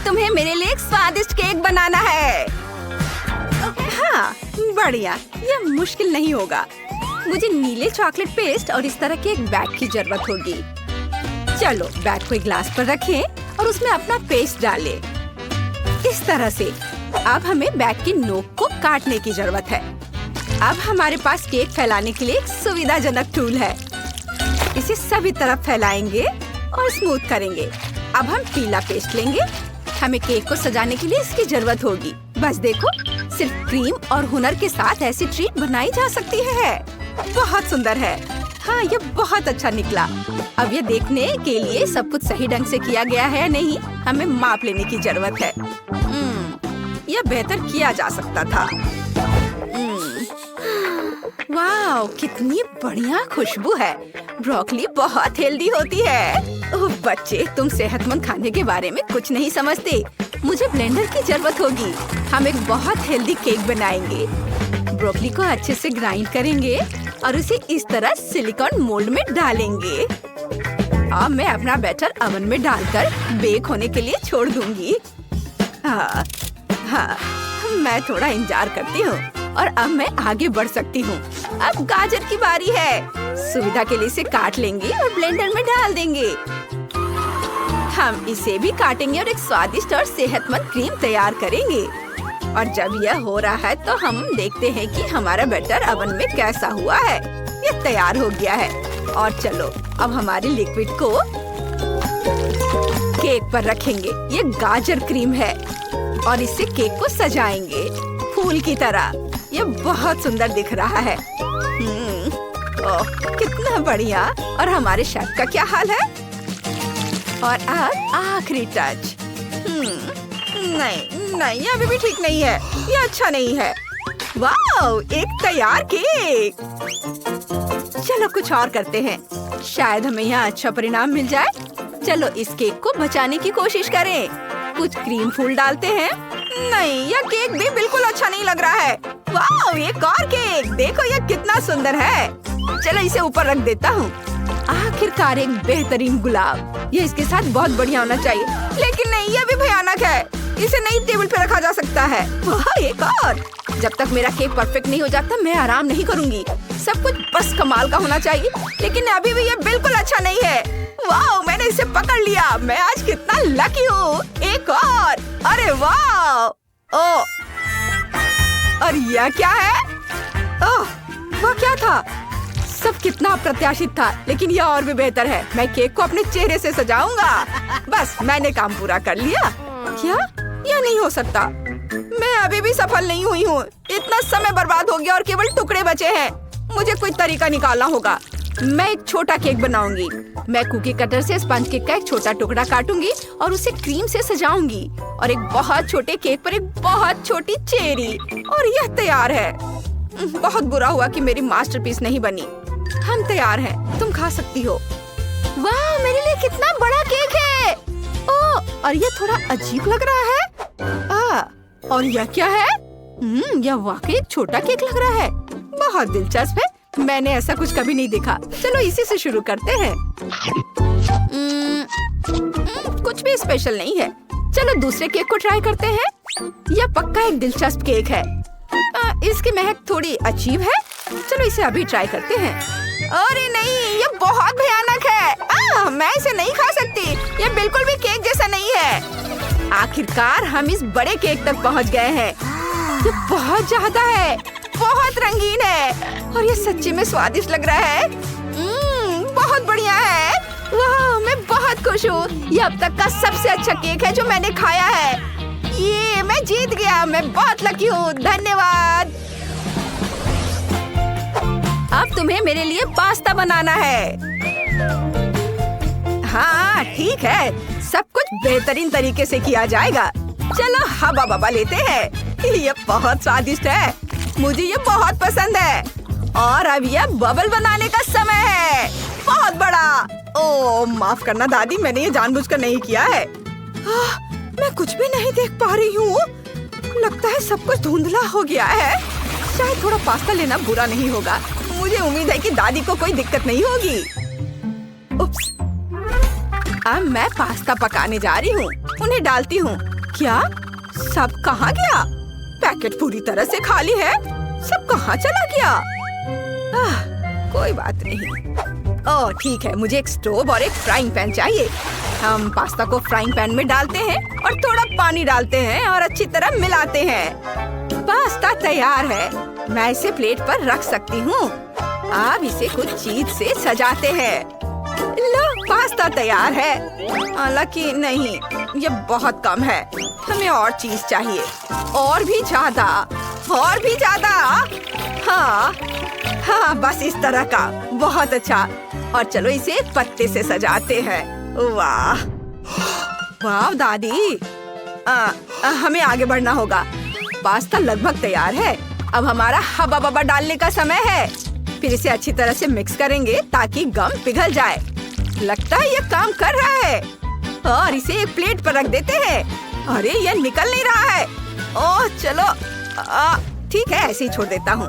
तुम्हें मेरे लिए एक स्वादिष्ट केक बनाना है। हाँ, बढ़िया। यह मुश्किल नहीं होगा। मुझे नीले चॉकलेट पेस्ट और इस तरह के एक बैग की जरूरत होगी। चलो बैग को एक ग्लास पर रखें और उसमें अपना पेस्ट डालें। इस तरह से। अब हमें बैग की नोक को काटने की जरूरत है। अब हमारे पास केक फैलाने के लिए एक सुविधाजनक टूल है। इसे सभी तरफ फैलाएंगे और स्मूथ करेंगे। अब हम पीला पेस्ट लेंगे। हमें केक को सजाने के लिए इसकी जरूरत होगी। बस देखो, सिर्फ क्रीम और हुनर के साथ ऐसी ट्रीट बनाई जा सकती है। बहुत सुंदर है। हाँ, ये बहुत अच्छा निकला। अब ये देखने के लिए सब कुछ सही ढंग से किया गया है या नहीं, हमें माप लेने की जरूरत है। यह बेहतर किया जा सकता था। वाह, कितनी बढ़िया खुशबू है। ब्रोकली बहुत हेल्दी होती है। ओह बच्चे, तुम सेहतमंद खाने के बारे में कुछ नहीं समझते। मुझे ब्लेंडर की जरूरत होगी। हम एक बहुत हेल्दी केक बनाएंगे। ब्रोकली को अच्छे से ग्राइंड करेंगे और उसे इस तरह सिलिकॉन मोल्ड में डालेंगे। अब मैं अपना बैटर ओवन में डालकर बेक होने के लिए छोड़ दूंगी। हाँ, मैं थोड़ा इंतजार करती हूँ और अब मैं आगे बढ़ सकती हूँ। अब गाजर की बारी है। सुविधा के लिए इसे काट लेंगे और ब्लेंडर में डाल देंगे। हम इसे भी काटेंगे और एक स्वादिष्ट और सेहतमंद क्रीम तैयार करेंगे। और जब यह हो रहा है तो हम देखते हैं कि हमारा बैटर ओवन में कैसा हुआ है। यह तैयार हो गया है। और चलो अब हमारे लिक्विड को केक पर रखेंगे। ये गाजर क्रीम है और इससे केक को सजाएंगे फूल की तरह। ये बहुत सुंदर दिख रहा है। ओह, कितना बढ़िया। और हमारे शेफ का क्या हाल है? और अब आखिरी टच। नहीं, ये अभी भी ठीक नहीं है। ये अच्छा नहीं है। वाह, एक तैयार केक। चलो कुछ और करते हैं। शायद हमें यहाँ अच्छा परिणाम मिल जाए। चलो इस केक को बचाने की कोशिश करें। कुछ क्रीम फूल डालते हैं। नहीं, यह केक भी बिल्कुल अच्छा नहीं लग रहा है। वाह, एक और केक। देखो यह कितना सुंदर है। चलो इसे ऊपर रख देता हूँ। आखिरकार एक बेहतरीन गुलाब। ये इसके साथ बहुत बढ़िया होना चाहिए। लेकिन नहीं, यह भी भयानक है। इसे नई टेबल पे रखा जा सकता है। वाह, एक और। जब तक मेरा केक परफेक्ट नहीं हो जाता मैं आराम नहीं करूँगी। सब कुछ बस कमाल का होना चाहिए। लेकिन अभी भी ये बिल्कुल अच्छा नहीं है। वाह, मैंने इसे पकड़ लिया। मैं आज कितना लकी हूँ। एक और। अरे वाह। ओह, और यह क्या है? ओह, वह क्या था? सब कितना अप्रत्याशित था। लेकिन यह और भी बेहतर है। मैं केक को अपने चेहरे से सजाऊंगा। बस मैंने काम पूरा कर लिया। क्या? यह नहीं हो सकता। मैं अभी भी सफल नहीं हुई हूँ। इतना समय बर्बाद हो गया और केवल टुकड़े बचे हैं। मुझे कोई तरीका निकालना होगा। मैं एक छोटा केक बनाऊंगी। मैं कुकी कटर से स्पंज केक का एक छोटा टुकड़ा काटूंगी और उसे क्रीम से सजाऊंगी। और एक बहुत छोटे केक पर एक बहुत छोटी चेरी। और यह तैयार है। बहुत बुरा हुआ कि मेरी मास्टरपीस नहीं बनी। हम तैयार हैं। तुम खा सकती हो। वाह, मेरे लिए कितना बड़ा केक है। ओह, और यह थोड़ा अजीब लग रहा है। और यह क्या है? यह वाकई एक छोटा केक लग रहा है। बहुत दिलचस्प है। मैंने ऐसा कुछ कभी नहीं देखा। चलो इसी से शुरू करते हैं। कुछ भी स्पेशल नहीं है। चलो दूसरे केक को ट्राई करते हैं। यह पक्का एक दिलचस्प केक है। इसकी महक थोड़ी अजीब है। चलो इसे अभी ट्राई करते हैं। अरे नहीं, ये बहुत भयानक है। मैं इसे नहीं खा सकती। ये बिल्कुल भी केक जैसा नहीं है। आखिरकार हम इस बड़े केक तक पहुंच गए हैं। ये बहुत ज्यादा है, बहुत रंगीन है और ये सच्ची में स्वादिष्ट लग रहा है। बहुत बढ़िया है। वाह, मैं बहुत खुश हूँ। ये अब तक का सबसे अच्छा केक है जो मैंने खाया है। ये मैं जीत गया। मैं बहुत लकी हूँ। धन्यवाद। अब तुम्हें मेरे लिए पास्ता बनाना है। हाँ ठीक है, सब कुछ बेहतरीन तरीके से किया जाएगा। चलो हवा बबा लेते हैं। ये बहुत स्वादिष्ट है। मुझे ये बहुत पसंद है। और अब यह बबल बनाने का समय है। बहुत बड़ा। ओह माफ करना दादी, मैंने ये जानबूझकर नहीं किया है। मैं कुछ भी नहीं देख पा रही हूँ। लगता है सब कुछ धुंधला हो गया है। शायद थोड़ा पास्ता लेना बुरा नहीं होगा। मुझे उम्मीद है कि दादी को कोई दिक्कत नहीं होगी। उप्स। अब मैं पास्ता पकाने जा रही हूँ। उन्हें डालती हूँ। क्या? सब कहाँ गया? पैकेट पूरी तरह से खाली है। सब कहाँ चला गया? कोई बात नहीं। ओह ठीक है, मुझे एक स्टोव और एक फ्राइंग पैन चाहिए। हम पास्ता को फ्राइंग पैन में डालते हैं और थोड़ा पानी डालते हैं और अच्छी तरह मिलाते हैं। पास्ता तैयार है। मैं इसे प्लेट पर रख सकती हूँ। अब इसे कुछ चीज से सजाते हैं। लो, पास्ता तैयार है। हालांकि नहीं, ये बहुत कम है। हमें और चीज चाहिए, और भी ज्यादा, और भी ज्यादा। हाँ हाँ, बस इस तरह का। बहुत अच्छा। और चलो इसे एक पत्ते से सजाते हैं। वाह वाह दादी, हमें आगे बढ़ना होगा। पास्ता लगभग तैयार है। अब हमारा हवा बबा डालने का समय है। फिर इसे अच्छी तरह से मिक्स करेंगे ताकि गम पिघल जाए। लगता है ये काम कर रहा है। और इसे एक प्लेट पर रख देते हैं। अरे ये निकल नहीं रहा है। ओह चलो, ठीक है, ऐसे ही छोड़ देता हूँ।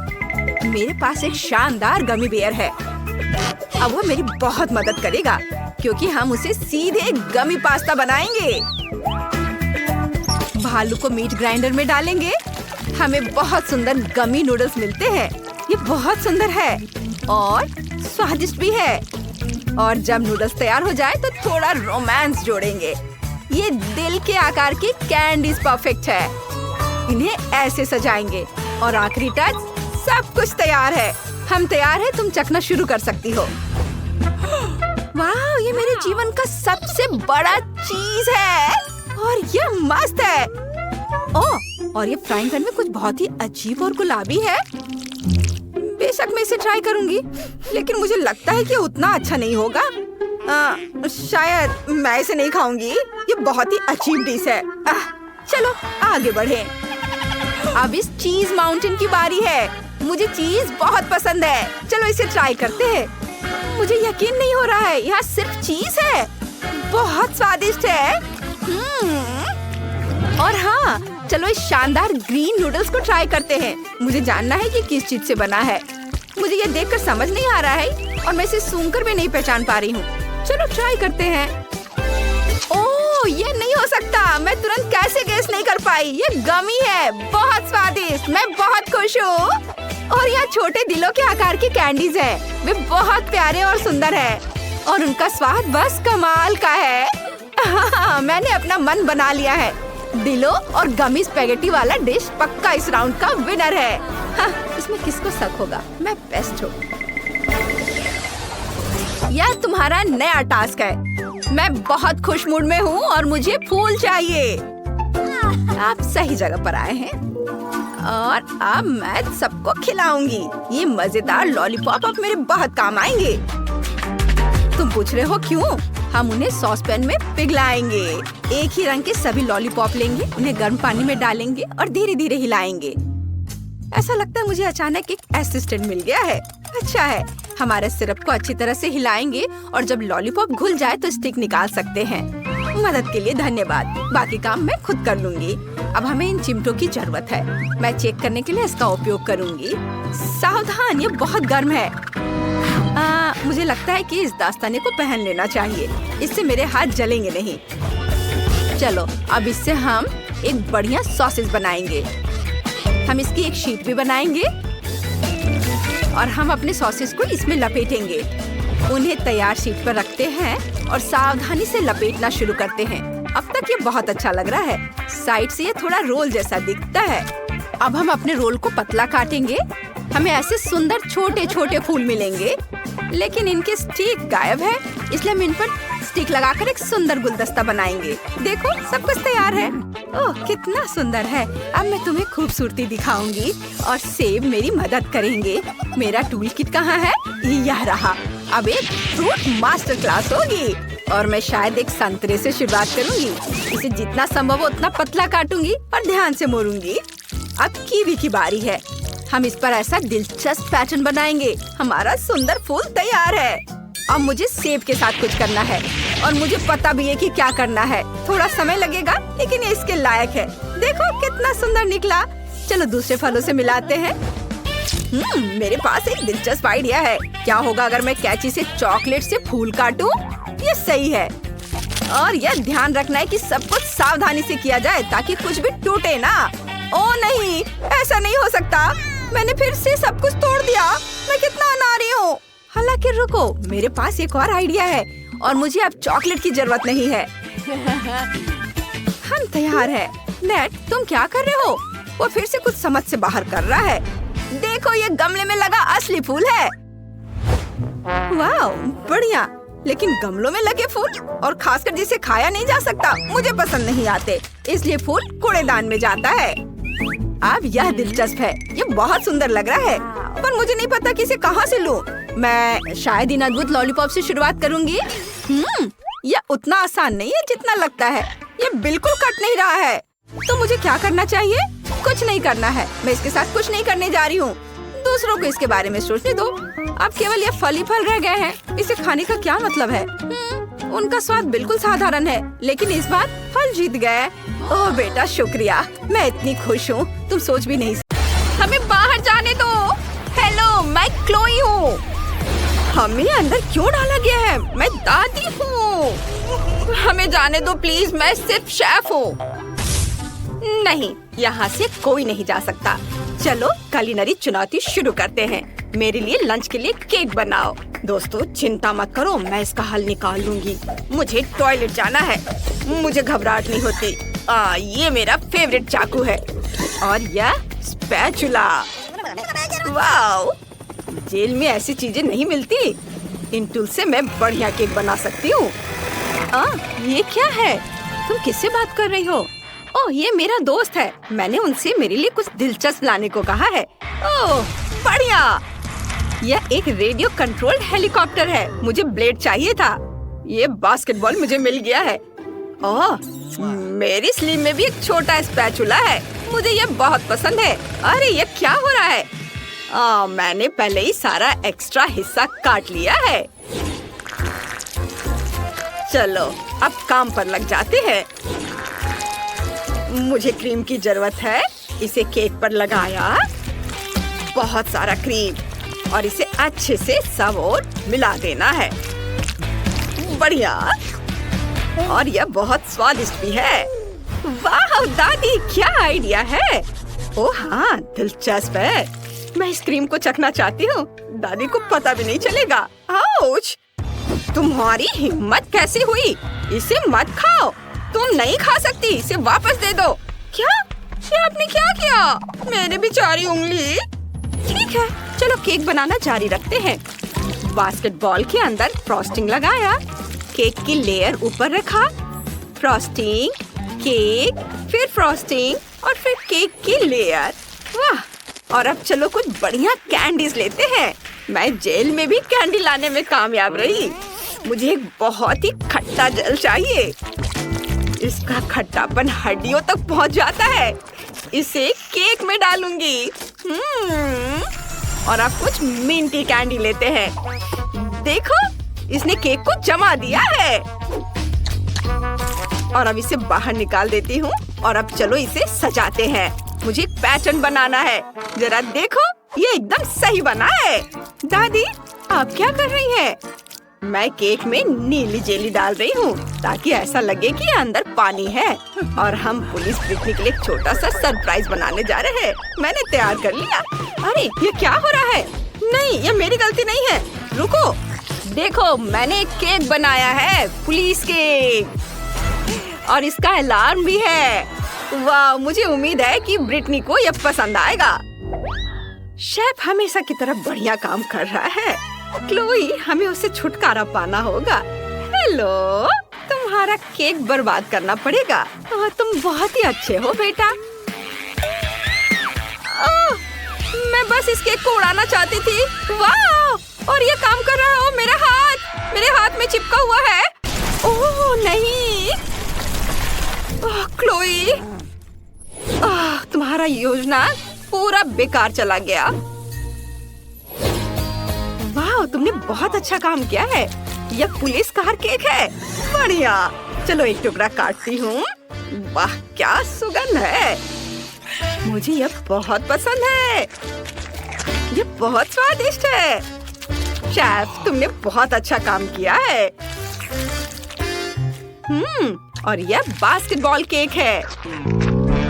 मेरे पास एक शानदार गमी बेयर है। अब वो मेरी बहुत मदद करेगा क्योंकि हम उसे सीधे गमी पास्ता बनाएंगे। भालू को मीट ग्राइंडर में डालेंगे। हमें बहुत सुंदर गमी नूडल्स मिलते हैं। ये बहुत सुंदर है और स्वादिष्ट भी है। और जब नूडल्स तैयार हो जाए तो थोड़ा रोमांस जोड़ेंगे। ये दिल के आकार की कैंडीज परफेक्ट है। इन्हें ऐसे सजाएंगे और आखिरी टच, सब कुछ तैयार है। हम तैयार हैं, तुम चखना शुरू कर सकती हो। वाह, ये मेरे जीवन का सबसे बड़ा चीज है और ये मस्त है। ओह, और ये फ्राइंग पैन में कुछ बहुत ही अजीब और गुलाबी है। बेशक मैं इसे ट्राई करूंगी, लेकिन मुझे लगता है कि उतना अच्छा नहीं होगा। शायद मैं इसे नहीं खाऊंगी। ये बहुत ही अजीब डिश है। चलो आगे बढ़े। अब इस चीज माउंटेन की बारी है। मुझे चीज बहुत पसंद है। चलो इसे ट्राई करते हैं। मुझे यकीन नहीं हो रहा है, यहाँ सिर्फ चीज है। बहुत स्वादिष्ट है। और हाँ, चलो इस शानदार ग्रीन नूडल्स को ट्राई करते हैं। मुझे जानना है कि किस चीज से बना है। मुझे ये देखकर समझ नहीं आ रहा है और मैं इसे सूंघकर भी नहीं पहचान पा रही हूँ। चलो ट्राई करते हैं। ओह, ये नहीं हो सकता। मैं तुरंत कैसे गेस नहीं कर पाई। ये गमी है, बहुत स्वादिष्ट। मैं बहुत खुश हूँ। और यहाँ छोटे दिलों के आकार की कैंडीज है। वे बहुत प्यारे और सुंदर है और उनका स्वाद बस कमाल का है। मैंने अपना मन बना लिया है। दिलों और गमी स्पैगेटी वाला डिश पक्का इस राउंड का विनर है। हाँ, इसमें किसको शक होगा, मैं बेस्ट हूँ। यह तुम्हारा नया टास्क है। मैं बहुत खुश मूड में हूँ और मुझे फूल चाहिए। आप सही जगह पर आए हैं और अब मैं सबको खिलाऊंगी। ये मजेदार लॉलीपॉप अब मेरे बहुत काम आएंगे। तुम पूछ रहे हो क्यों? हम उन्हें सॉस पैन में पिघलाएंगे। एक ही रंग के सभी लॉलीपॉप लेंगे, उन्हें गर्म पानी में डालेंगे और धीरे धीरे हिलाएंगे। ऐसा लगता है मुझे अचानक एक असिस्टेंट मिल गया है। अच्छा है, हमारे सिरप को अच्छी तरह से हिलाएंगे और जब लॉलीपॉप घुल जाए तो स्टिक निकाल सकते हैं। मदद के लिए धन्यवाद। बाकी काम मैं खुद कर लूंगी। अब हमें इन चिमटों की जरूरत है। मैं चेक करने के लिए इसका उपयोग करूंगी। सावधान, ये बहुत गर्म है। मुझे लगता है कि इस दास्ताने को पहन लेना चाहिए। इससे मेरे हाथ जलेंगे नहीं। चलो अब इससे हम एक बढ़िया सॉसेज बनाएंगे। हम इसकी एक शीट भी बनाएंगे और हम अपने सॉसेज को इसमें लपेटेंगे। उन्हें तैयार शीट पर रखते हैं और सावधानी से लपेटना शुरू करते हैं। अब तक ये बहुत अच्छा लग रहा है। साइड से ये थोड़ा रोल जैसा दिखता है। अब हम अपने रोल को पतला काटेंगे। हमें ऐसे सुंदर छोटे छोटे फूल मिलेंगे, लेकिन इनके स्टिक गायब है। इसलिए हम इन पर स्टिक लगाकर एक सुंदर गुलदस्ता बनाएंगे। देखो, सब कुछ तैयार है। ओह, कितना सुंदर है। अब मैं तुम्हें खूबसूरती दिखाऊंगी और सेब मेरी मदद करेंगे। मेरा टूल किट कहाँ है? यह रहा। अब एक फ्रूट मास्टर क्लास होगी और मैं शायद एक संतरे से शुरुआत करूंगी। इसे जितना संभव हो उतना पतला काटूंगी और ध्यान से मोड़ूंगी। अब कीवी की बारी है। हम इस पर ऐसा दिलचस्प पैटर्न बनाएंगे। हमारा सुंदर फूल तैयार है। अब मुझे सेब के साथ कुछ करना है और मुझे पता भी है कि क्या करना है। थोड़ा समय लगेगा, लेकिन ये इसके लायक है। देखो कितना सुंदर निकला। चलो दूसरे फलों से मिलाते हैं। मेरे पास एक दिलचस्प आइडिया है। क्या होगा अगर मैं कैंची से चॉकलेट से फूल काटूं? ये सही है। और यह ध्यान रखना है कि सब कुछ सावधानी से किया जाए ताकि कुछ भी टूटे ना। ओ नहीं, ऐसा नहीं हो सकता। मैंने फिर से सब कुछ तोड़ दिया। मैं कितना अनाड़ी हूँ। हालांकि रुको, मेरे पास एक और आइडिया है और मुझे अब चॉकलेट की जरूरत नहीं है। हम तैयार हैं। नेट, तुम क्या कर रहे हो? वो फिर से कुछ समझ से बाहर कर रहा है। देखो, ये गमले में लगा असली फूल है। वाह, बढ़िया। लेकिन गमलों में लगे फूल और खासकर जिसे खाया नहीं जा सकता मुझे पसंद नहीं आते, इसलिए फूल कूड़ेदान में जाता है। अब यह दिलचस्प है। ये बहुत सुंदर लग रहा है, पर मुझे नहीं पता कि इसे कहाँ से लूं। मैं शायद इन अद्भुत लॉलीपॉप से शुरुआत करूंगी। यह उतना आसान नहीं है जितना लगता है। ये बिल्कुल कट नहीं रहा है। तो मुझे क्या करना चाहिए? कुछ नहीं करना है। मैं इसके साथ कुछ नहीं करने जा रही हूँ। दूसरों को इसके बारे में सोचने दो। अब केवल ये फल ही फल रह गए हैं। इसे खाने का क्या मतलब है? उनका स्वाद बिल्कुल साधारण है, लेकिन इस बार फल जीत गए। ओह बेटा, शुक्रिया। मैं इतनी खुश हूँ, तुम सोच भी नहीं सकते। हमें बाहर जाने दो। हेलो, मैं क्लोई हूँ। हमें अंदर क्यों डाला गया है? मैं दादी हूँ। हमें जाने दो प्लीज, मैं सिर्फ शेफ हूँ। नहीं, यहाँ से कोई नहीं जा सकता। चलो कुलिनरी चुनौती शुरू करते हैं। मेरे लिए लंच के लिए केक बनाओ। दोस्तों चिंता मत करो, मैं इसका हल निकाल लूंगी। मुझे टॉयलेट जाना है। मुझे घबराहट नहीं होती। ये मेरा फेवरेट चाकू है और यह स्पैचुला। वाओ, जेल में ऐसी चीजें नहीं मिलती। इन टूल से मैं बढ़िया केक बना सकती हूँ। ये क्या है? तुम किससे बात कर रही हो? ओह, ये मेरा दोस्त है। मैंने उनसे मेरे लिए कुछ दिलचस्प लाने को कहा है। ओह, बढ़िया। यह एक रेडियो कंट्रोल्ड हेलीकॉप्टर है। मुझे ब्लेड चाहिए था। ये बास्केटबॉल मुझे मिल गया है। ओह, मेरी स्लीव में भी एक छोटा स्पैचुला है। मुझे यह बहुत पसंद है। अरे, ये क्या हो रहा है? मैंने पहले ही सारा एक्स्ट्रा हिस्सा काट लिया है। चलो, अब काम पर लग जाते हैं। मुझे क्रीम की जरूरत है। इसे केक पर लगाया। बहुत सारा क्रीम और इसे अच्छे से सब ओर मिला देना है। बढ़िया। और यह बहुत स्वादिष्ट भी है। वाह दादी, क्या आइडिया है। ओह हाँ, दिलचस्प है। मैं इस क्रीम को चखना चाहती हूँ। दादी को पता भी नहीं चलेगा। आउच! तुम्हारी हिम्मत कैसे हुई? इसे मत खाओ। तुम नहीं खा सकती। इसे वापस दे दो। क्या? ये आपने क्या किया? मेरी बेचारी उंगली। ठीक है, चलो केक बनाना जारी रखते हैं। बास्केटबॉल के अंदर फ्रॉस्टिंग लगाया। केक की लेयर ऊपर रखा। फ्रॉस्टिंग, केक, फिर फ्रॉस्टिंग और फिर केक की लेयर। वाह! और अब चलो कुछ बढ़िया कैंडीज लेते हैं। मैं जेल में भी कैंडी लाने में कामयाब रही। मुझे एक बहुत ही खट्टा जेल चाहिए। इसका खट्टापन हड्डियों तक पहुंच जाता है। इसे केक में डालूंगी। और अब कुछ मिंटी कैंडी लेते हैं। देखो, इसने केक को जमा दिया है। और अब इसे बाहर निकाल देती हूँ। और अब चलो इसे सजाते हैं। मुझे एक पैटर्न बनाना है। जरा देखो, ये एकदम सही बना है। दादी, आप क्या कर रही हैं? मैं केक में नीली जेली डाल रही हूँ ताकि ऐसा लगे कि अंदर पानी है। और हम पुलिस ब्रिटनी के लिए एक छोटा सा सरप्राइज बनाने जा रहे हैं। मैंने तैयार कर लिया। अरे, ये क्या हो रहा है? नहीं, ये मेरी गलती नहीं है। रुको, देखो, मैंने एक केक बनाया है, पुलिस केक। और इसका अलार्म भी है। वाह, मुझे उम्मीद है कि ब्रिटनी को यह पसंद आएगा। शेफ हमेशा की तरह बढ़िया काम कर रहा है। क्लोई, हमें उससे छुटकारा पाना होगा। हेलो, तुम्हारा केक बर्बाद करना पड़ेगा। तुम बहुत ही अच्छे हो बेटा। मैं बस इस केक को उड़ाना चाहती थी। वाह, और ये काम कर रहा हो। मेरे हाथ में चिपका हुआ है। ओह नहीं, क्लोई, तुम्हारा योजना पूरा बेकार चला गया। वाह, तुमने बहुत अच्छा काम किया है। यह पुलिस कार केक है। बढ़िया। चलो एक टुकड़ा काटती हूँ। वाह, क्या सुगंध है। मुझे यह बहुत पसंद है। यह बहुत स्वादिष्ट है। शेफ, तुमने बहुत अच्छा काम किया है। और यह बास्केटबॉल केक है।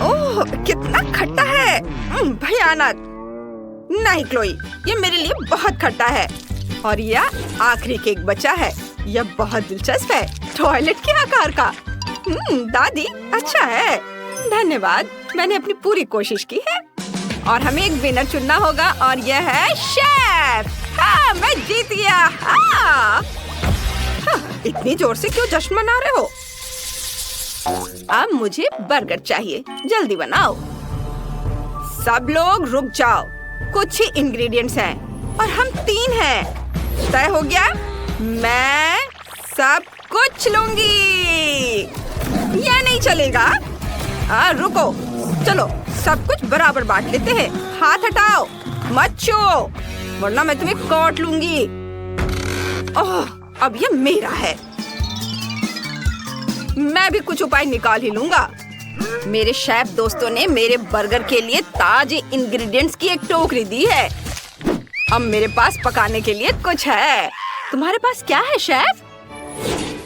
ओह, कितना खट्टा है, भयानक। नहीं क्लोई, ये मेरे लिए बहुत खट्टा है। और यह आखिरी केक बचा है। यह बहुत दिलचस्प है, टॉयलेट के आकार का। दादी, अच्छा है। धन्यवाद, मैंने अपनी पूरी कोशिश की है। और हमें एक विनर चुनना होगा और यह है शेफ। हाँ, मैं जीत गया। हाँ, इतनी जोर से क्यों जश्न मना रहे हो? अब मुझे बर्गर चाहिए, जल्दी बनाओ। सब लोग रुक जाओ, कुछ ही इंग्रेडिएंट्स हैं और हम 3 हैं। तय हो गया, मैं सब कुछ लूंगी। यह नहीं चलेगा। रुको, चलो सब कुछ बराबर बांट लेते हैं। हाथ हटाओ, मत छुओ, वरना मैं तुम्हें काट लूंगी। ओह, अब ये मेरा है। मैं भी कुछ उपाय निकाल ही लूंगा। मेरे शेफ दोस्तों ने मेरे बर्गर के लिए ताजे इंग्रेडिएंट्स की एक टोकरी दी है। अब मेरे पास पकाने के लिए कुछ है। तुम्हारे पास क्या है शेफ?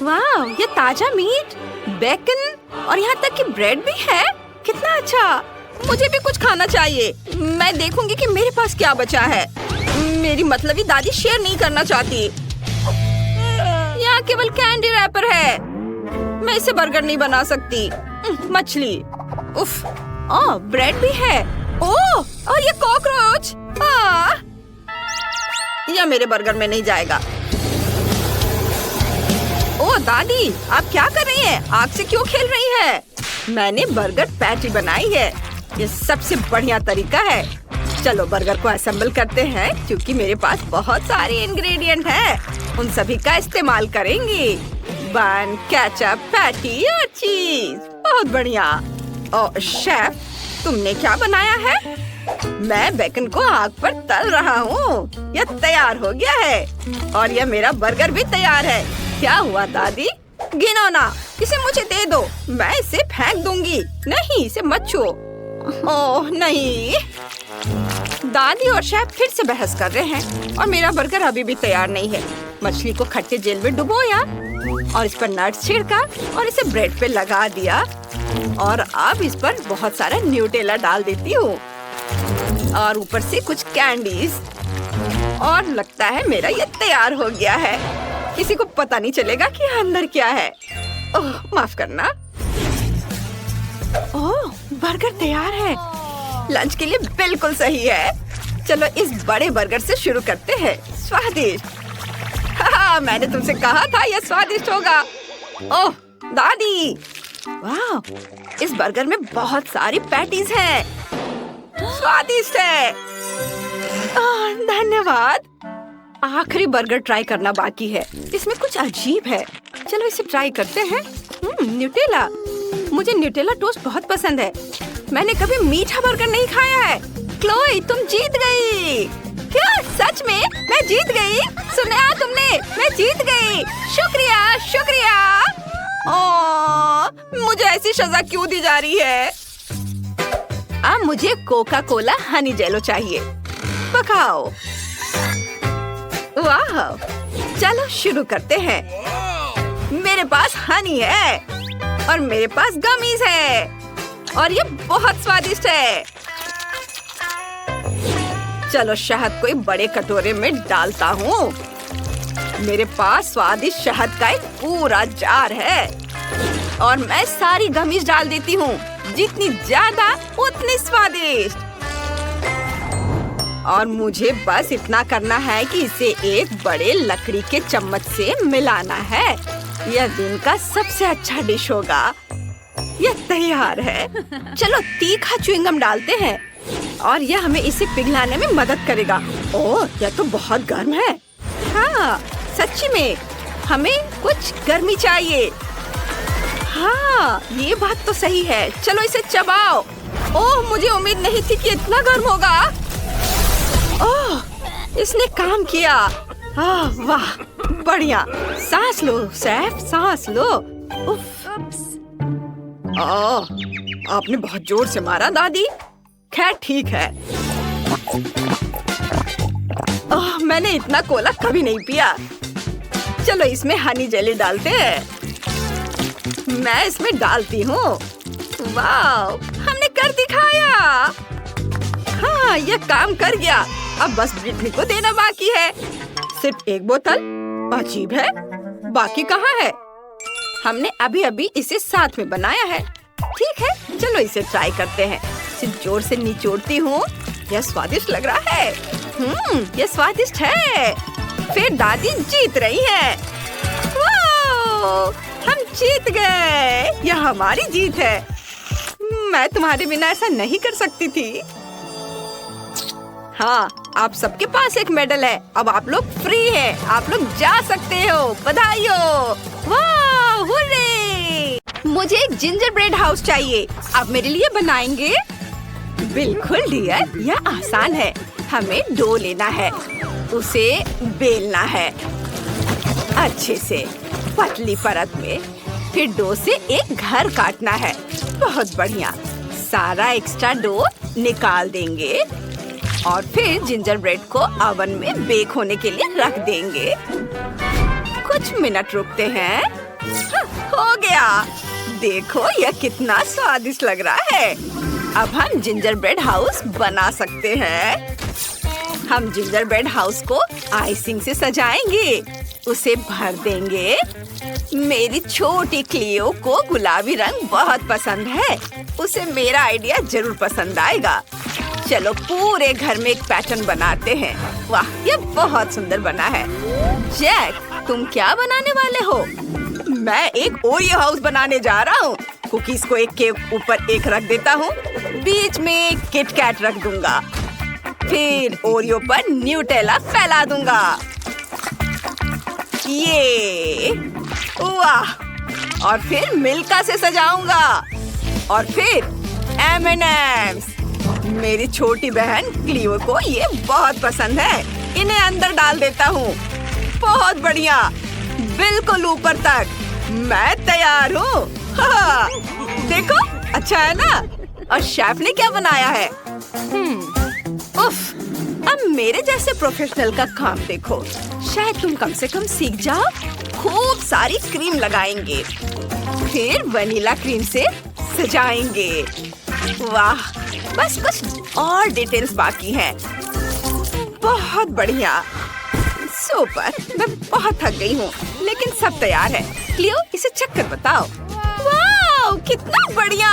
वाह, ये ताजा मीट, बेकन और यहाँ तक कि ब्रेड भी है। कितना अच्छा, मुझे भी कुछ खाना चाहिए। मैं देखूंगी कि मेरे पास क्या बचा है। मेरी मतलबी दादी शेयर नहीं करना चाहती। यहाँ केवल कैंडी रैपर है, मैं इसे बर्गर नहीं बना सकती। मछली, उफ, ब्रेड भी है। ओह, और ये कॉकरोच। यह मेरे बर्गर में नहीं जाएगा। ओह दादी, आप क्या कर रही हैं? आग से क्यों खेल रही है? मैंने बर्गर पैटी बनाई है, ये सबसे बढ़िया तरीका है। चलो बर्गर को असेंबल करते हैं, क्योंकि मेरे पास बहुत सारे इंग्रेडिएंट हैं। उन सभी का इस्तेमाल करेंगे। बन, केचप, पैटी और चीज। बहुत बढ़िया। ओह शेफ, तुमने क्या बनाया है? मैं बेकन को आग पर तल रहा हूँ। यह तैयार हो गया है और यह मेरा बर्गर भी तैयार है। क्या हुआ दादी? घिनौना, इसे मुझे दे दो, मैं इसे फेंक दूंगी। नहीं, इसे मत छुओ। ओह नहीं। दादी और शेफ फिर से बहस कर रहे हैं और मेरा बर्गर अभी भी तैयार नहीं है। मछली को खट्टे जेल में डुबोया और इस पर नट्स छिड़का और इसे ब्रेड पे लगा दिया। और अब इस पर बहुत सारा न्यूटेला डाल देती हूँ और ऊपर से कुछ कैंडीज। और लगता है मेरा ये तैयार हो गया है। किसी को पता नहीं चलेगा कि अंदर क्या है। ओह, माफ करना। ओह, बर्गर तैयार है। लंच के लिए बिल्कुल सही है। चलो इस बड़े बर्गर से शुरू करते हैं। स्वादिष्ट। हाँ, मैंने तुमसे कहा था यह स्वादिष्ट होगा। ओह दादी, वाह, इस बर्गर में बहुत सारी पैटीज हैं। स्वादिष्ट है। धन्यवाद। आखिरी बर्गर ट्राई करना बाकी है। इसमें कुछ अजीब है। चलो इसे ट्राई करते हैं। न्यूटेला, मुझे न्यूटेला टोस्ट बहुत पसंद है। मैंने कभी मीठा बर्गर नहीं खाया है। क्लोई, तुम जीत गई। क्या सच में? मैं जीत गई? सुना तुमने? मैं जीत गई। शुक्रिया, शुक्रिया। मुझे ऐसी सजा क्यों दी जा रही है? अब मुझे कोका कोला हनी जेलो चाहिए। पकाओ। वाह, चलो शुरू करते हैं। मेरे पास हनी है और मेरे पास गमीज है और ये बहुत स्वादिष्ट है। चलो शहद को एक बड़े कटोरे में डालता हूँ। मेरे पास स्वादिष्ट शहद का एक पूरा जार है और मैं सारी गमीज डाल देती हूँ। जितनी ज्यादा उतनी स्वादिष्ट। और मुझे बस इतना करना है कि इसे एक बड़े लकड़ी के चम्मच से मिलाना है। यह दिन का सबसे अच्छा डिश होगा। यह तैयार है। चलो तीखा च्युइंगम डालते हैं और यह हमें इसे पिघलाने में मदद करेगा। ओह, यह तो बहुत गर्म है। हाँ, सच्ची में हमें कुछ गर्मी चाहिए। हाँ, ये बात तो सही है। चलो इसे चबाओ। ओह, मुझे उम्मीद नहीं थी कि इतना गर्म होगा। ओह, इसने काम किया। वाह, बढ़िया। सांस लो शेफ, सांस लो। उफ। आपने बहुत जोर से मारा दादी। खैर ठीक है। मैंने इतना कोला कभी नहीं पिया। चलो इसमें हनी जेली डालते हैं। मैं इसमें डालती हूँ। वाह, हमने कर दिखाया। हाँ, ये काम कर गया। अब बस ब्रिटनी को देना बाकी है। सिर्फ एक बोतल। अजीब है, बाकी कहाँ है? हमने अभी अभी इसे साथ में बनाया है। ठीक है, चलो इसे ट्राई करते हैं। सिर्फ जोर से निचोड़ती हूँ। यह स्वादिष्ट लग रहा है। यह स्वादिष्ट है। फिर दादी जीत रही है। वाह, हम जीत गए। यह हमारी जीत है। मैं तुम्हारे बिना ऐसा नहीं कर सकती थी। हाँ, आप सबके पास एक मेडल है। अब आप लोग फ्री हैं। आप लोग जा सकते हो। बधाई हो। वाह, हुर्रे! मुझे एक जिंजर ब्रेड हाउस चाहिए। आप मेरे लिए बनाएंगे? बिल्कुल डियर, यह आसान है। हमें डो लेना है, उसे बेलना है अच्छे से पतली परत में। फिर डो से एक घर काटना है। बहुत बढ़िया। सारा एक्स्ट्रा डो निकाल देंगे और फिर जिंजर ब्रेड को ओवन में बेक होने के लिए रख देंगे। कुछ मिनट रुकते हैं। हो गया। देखो, यह कितना स्वादिष्ट लग रहा है। अब हम जिंजर ब्रेड हाउस बना सकते हैं। हम जिंजर ब्रेड हाउस को आइसिंग से सजाएंगे, उसे भर देंगे। मेरी छोटी क्लियो को गुलाबी रंग बहुत पसंद है। उसे मेरा आइडिया जरूर पसंद आएगा। चलो पूरे घर में एक पैटर्न बनाते हैं। वाह, ये बहुत सुंदर बना है। जैक, तुम क्या बनाने वाले हो? मैं एक ओरियो हाउस बनाने जा रहा हूँ। कुकीज को एक के ऊपर एक रख देता हूँ। बीच में किट कैट रख दूंगा। फिर ओरियो पर न्यूटेला फैला दूंगा। ये वाह! और फिर मिल्का से सजाऊंगा। और फिर M&M's। मेरी छोटी बहन क्लियो को ये बहुत पसंद है। इन्हें अंदर डाल देता हूँ। बहुत बढ़िया, बिल्कुल ऊपर तक। मैं तैयार हूँ। देखो, अच्छा है ना? और शेफ ने क्या बनाया है? उफ, अब मेरे जैसे प्रोफेशनल का काम देखो। शायद तुम कम से कम सीख जाओ। खूब सारी क्रीम लगाएंगे, फिर वनीला क्रीम से सजाएंगे। वाह, बस कुछ और डिटेल्स बाकी हैं। बहुत बढ़िया, सुपर। मैं बहुत थक गई हूँ, लेकिन सब तैयार है। क्लियो, इसे चेक कर बताओ। वाह, कितना बढ़िया!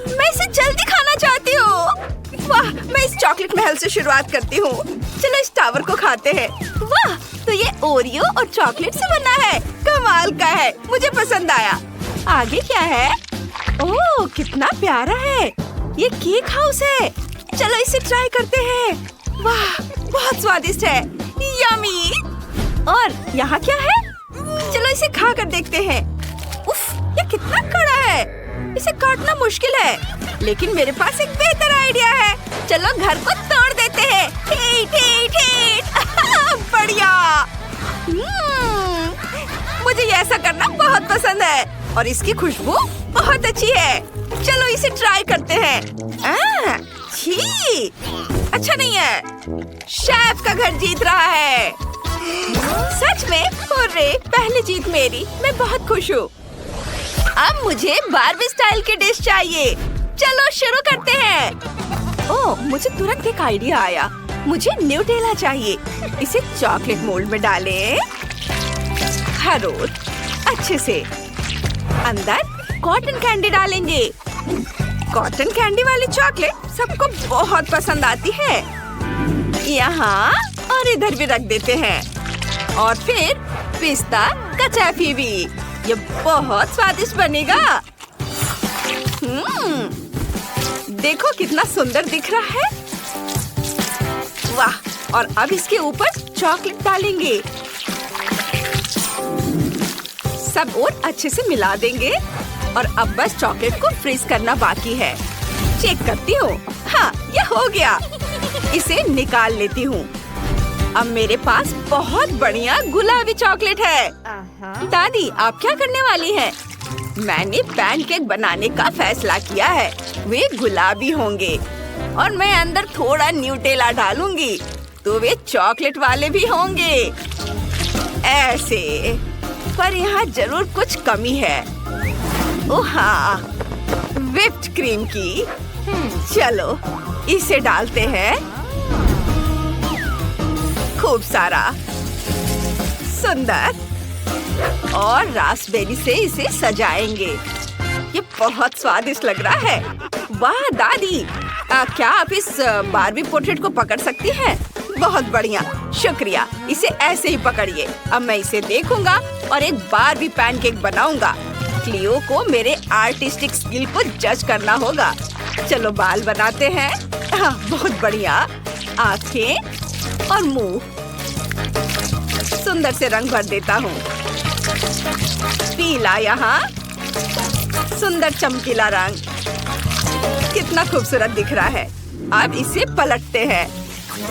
मैं इसे जल्दी खाना चाहती हूँ। वाह, मैं इस चॉकलेट महल से शुरुआत करती हूँ। चलो इस टावर को खाते हैं। वाह, तो ये ओरियो और चॉकलेट से बना है। कमाल का है, मुझे पसंद आया। आगे क्या है? ओह, कितना प्यारा है। ये केक हाउस है। चलो इसे ट्राई करते हैं। वाह, बहुत स्वादिष्ट है। यम्मी। और यहाँ क्या है? चलो इसे खा कर देखते हैं। उफ, ये कितना कड़ा है। इसे काटना मुश्किल है, लेकिन मेरे पास एक बेहतर आइडिया है। चलो घर को तोड़ देते हैं। ठीक ठीक ठीक। बढ़िया। मुझे ऐसा करना बहुत पसंद है और इसकी खुशबू बहुत अच्छी है। चलो इसे ट्राई करते हैं। छी, अच्छा नहीं है। शेफ का घर जीत रहा है। सच में? हुर्रे, पहली जीत मेरी। मैं बहुत खुश हूँ। अब मुझे बार्बी स्टाइल की डिश चाहिए। चलो शुरू करते हैं। ओह, मुझे तुरंत एक आइडिया आया। मुझे न्यूटेला चाहिए। इसे चॉकलेट मोल्ड में डालें। हरोड़ अच्छे से। अंदर कॉटन कैंडी डालेंगे। कॉटन कैंडी वाली चॉकलेट सबको बहुत पसंद आती है। यहाँ और इधर भी रख देते हैं। और फिर पिस्ता कचौफी भी। ये बहुत स्वादिष्ट बनेगा। देखो कितना सुंदर दिख रहा है। वाह, और अब इसके ऊपर चॉकलेट डालेंगे। सब और अच्छे से मिला देंगे। और अब बस चॉकलेट को फ्रीज करना बाकी है। चेक करती हूँ। हाँ, ये हो गया। इसे निकाल लेती हूँ। अब मेरे पास बहुत बढ़िया गुलाबी चॉकलेट है। दादी, आप क्या करने वाली हैं? मैंने पैनकेक बनाने का फैसला किया है। वे गुलाबी होंगे और मैं अंदर थोड़ा न्यूटेला डालूंगी, तो वे चॉकलेट वाले भी होंगे। ऐसे, पर यहाँ जरूर कुछ कमी है। ओह हाँ, व्हिप्ड क्रीम की। चलो इसे डालते हैं, खूब सारा, सुंदर, और रास्पबेरी से इसे सजाएंगे। ये बहुत स्वादिष्ट लग रहा है। वाह दादी, क्या आप इस बारबी पोर्ट्रेट को पकड़ सकती हैं? बहुत बढ़िया, शुक्रिया। इसे ऐसे ही पकड़िए। अब मैं इसे देखूंगा और एक बारबी पैनकेक बनाऊंगा। क्लियो को मेरे आर्टिस्टिक स्किल को जज करना होगा। चलो बाल बनाते हैं। बहुत बढ़िया, आंखें और मुंह, सुंदर से रंग भर देता हूँ। पीला यहाँ, सुंदर चमकीला रंग, कितना खूबसूरत दिख रहा है। अब इसे पलटते हैं।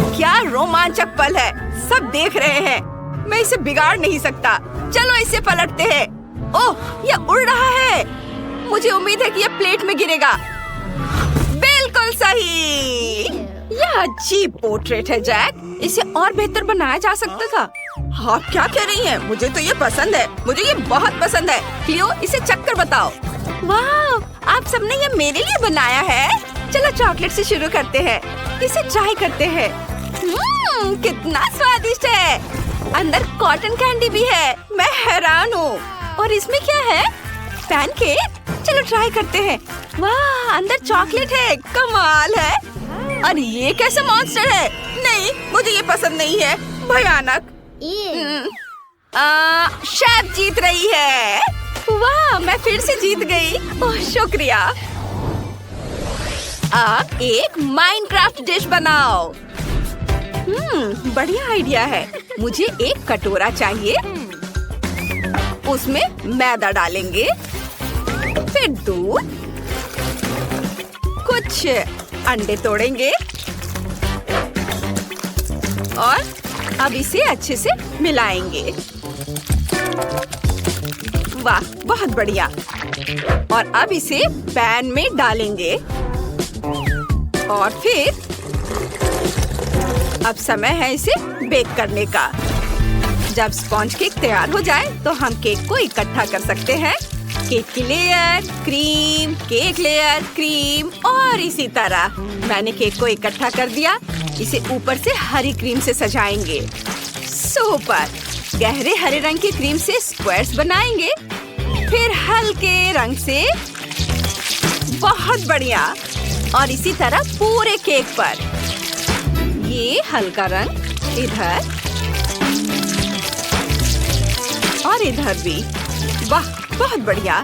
क्या रोमांचक पल है, सब देख रहे हैं। मैं इसे बिगाड़ नहीं सकता। चलो इसे पलटते हैं। ओह, यह उड़ रहा है। मुझे उम्मीद है कि यह प्लेट में गिरेगा। बिल्कुल सही। यह अजीब पोर्ट्रेट है जैक, इसे और बेहतर बनाया जा सकता था। आप क्या कह रही हैं? मुझे तो ये पसंद है, मुझे ये बहुत पसंद है। क्लियो, इसे चक्कर बताओ। वाह, आप सबने ये मेरे लिए बनाया है। चलो चॉकलेट से शुरू करते हैं, इसे ट्राई करते हैं। कितना स्वादिष्ट है। अंदर कॉटन कैंडी भी है, मैं हैरान हूँ। और इसमें क्या है? पैनकेक? चलो ट्राई करते हैं। वाह, अंदर चॉकलेट है, कमाल है। और ये कैसे मॉन्स्टर है? नहीं, मुझे ये पसंद नहीं है, भयानक। शेफ जीत रही है। वाह, मैं फिर से जीत गई। ओह शुक्रिया। अब एक माइनक्राफ्ट डिश बनाओ। बढ़िया आइडिया है। मुझे एक कटोरा चाहिए, उसमें मैदा डालेंगे, फिर दूध, कुछ अंडे तोड़ेंगे और अब इसे अच्छे से मिलाएंगे। वाह, बहुत बढ़िया। और अब इसे पैन में डालेंगे और फिर अब समय है इसे बेक करने का। जब स्पॉन्ज केक तैयार हो जाए तो हम केक को इकट्ठा कर सकते हैं। केक की layer, cream, cake layer, cream और इसी तरह। मैंने केक को इकट्ठा कर दिया। इसे ऊपर से हरी क्रीम से सजाएंगे। सुपर। गहरे हरे रंग की क्रीम से स्क्वायर्स बनाएंगे, फिर हल्के रंग से। बहुत बढ़िया। और इसी तरह पूरे केक पर। ये हल्का रंग इधर और इधर भी। वाह, बहुत बढ़िया।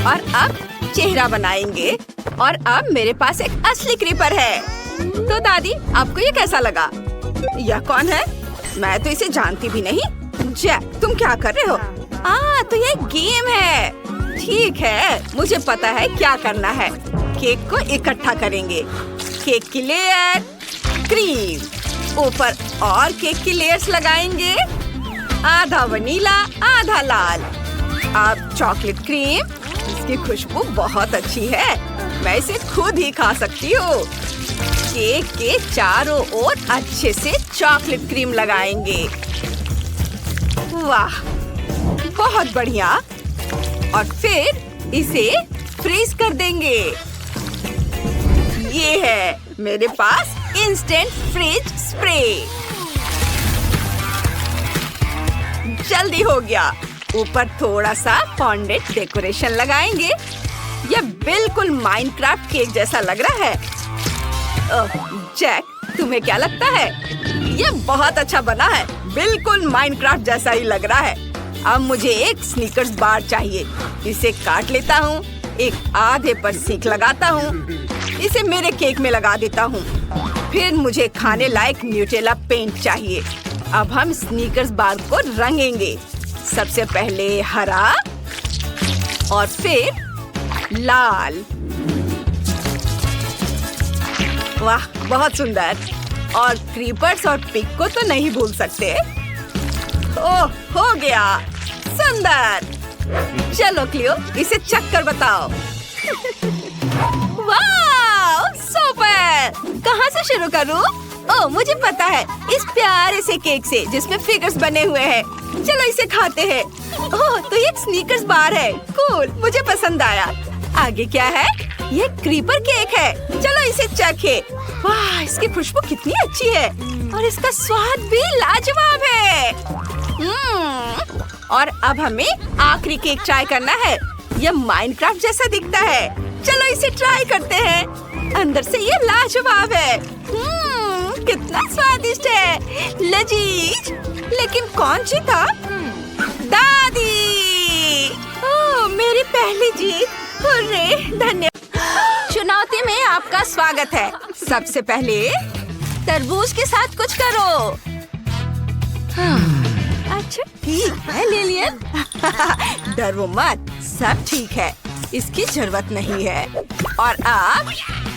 और अब चेहरा बनाएंगे। और अब मेरे पास एक असली क्रीपर है। तो दादी, आपको ये कैसा लगा? यह कौन है? मैं तो इसे जानती भी नहीं। जैक, तुम क्या कर रहे हो? तो ये गेम है। ठीक है, मुझे पता है क्या करना है। केक को इकट्ठा करेंगे। केक की लेयर, क्रीम, ऊपर और केक की लेयर्स लगाएंगे। आधा वनीला, आधा लाल। अब चॉकलेट क्रीम, इसकी खुशबू बहुत अच्छी है। मैं इसे खुद ही खा सकती हूँ। केक के चारों ओर अच्छे से चॉकलेट क्रीम लगाएंगे। वाह, बहुत बढ़िया। और फिर इसे फ्रीज कर देंगे। ये है मेरे पास इंस्टेंट फ्रिज स्प्रे। जल्दी हो गया। ऊपर थोड़ा सा फॉन्डेंट डेकोरेशन लगाएंगे। यह बिल्कुल माइनक्राफ्ट केक जैसा लग रहा है। जैक, तुम्हें क्या लगता है? यह बहुत अच्छा बना है, बिल्कुल माइनक्राफ्ट जैसा ही लग रहा है। अब मुझे एक स्नीकर्स बार चाहिए। इसे काट लेता हूँ, एक आधे पर सीख लगाता हूँ, इसे मेरे केक में लगा देता हूँ। फिर मुझे खाने लायक न्यूटेला पेंट चाहिए। अब हम स्नीकर्स बार को रंगेंगे। सबसे पहले हरा और फिर लाल। वाह, बहुत सुंदर। और क्रीपर्स और पिग को तो नहीं भूल सकते। ओह, हो गया, सुंदर। चलो क्लियो, इसे चक्कर बताओ। वाह, सुपर। कहाँ से शुरू करूँ? ओह मुझे पता है, इस प्यारे से केक से जिसमें फिगर्स बने हुए हैं। चलो इसे खाते हैं। ओह तो ये एक स्नीकर्स बार है। कूल, मुझे पसंद आया। आगे क्या है? ये क्रीपर केक है। चलो इसे चखे। वाह, इसकी खुशबू कितनी अच्छी है और इसका स्वाद भी लाजवाब है। और अब हमें आखिरी केक ट्राई करना है। यह माइनक्राफ्ट जैसा दिखता है। चलो इसे ट्राई करते हैं। अंदर से ये लाजवाब है। कितना स्वादिष्ट है, लजीज। लेकिन कौन जीता? दादी। ओह मेरी पहली जीत। हुर्रे, धन्यवाद। चुनौती में आपका स्वागत है। सबसे पहले तरबूज के साथ कुछ करो। अच्छा ठीक है लिलियन। डरो मत, सब ठीक है। इसकी जरूरत नहीं है। और अब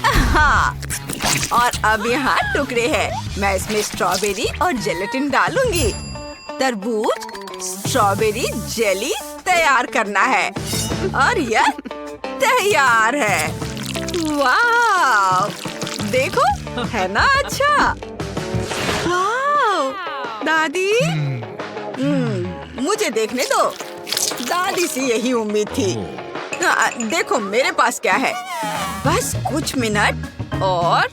हाँ, और अब यहाँ टुकड़े हैं। मैं इसमें स्ट्रॉबेरी और जेलेटिन डालूंगी। तरबूज स्ट्रॉबेरी जेली तैयार करना है और यह तैयार है। वाह, देखो है ना अच्छा। वाह दादी, मुझे देखने दो। दादी से यही उम्मीद थी। देखो मेरे पास क्या है। बस कुछ मिनट और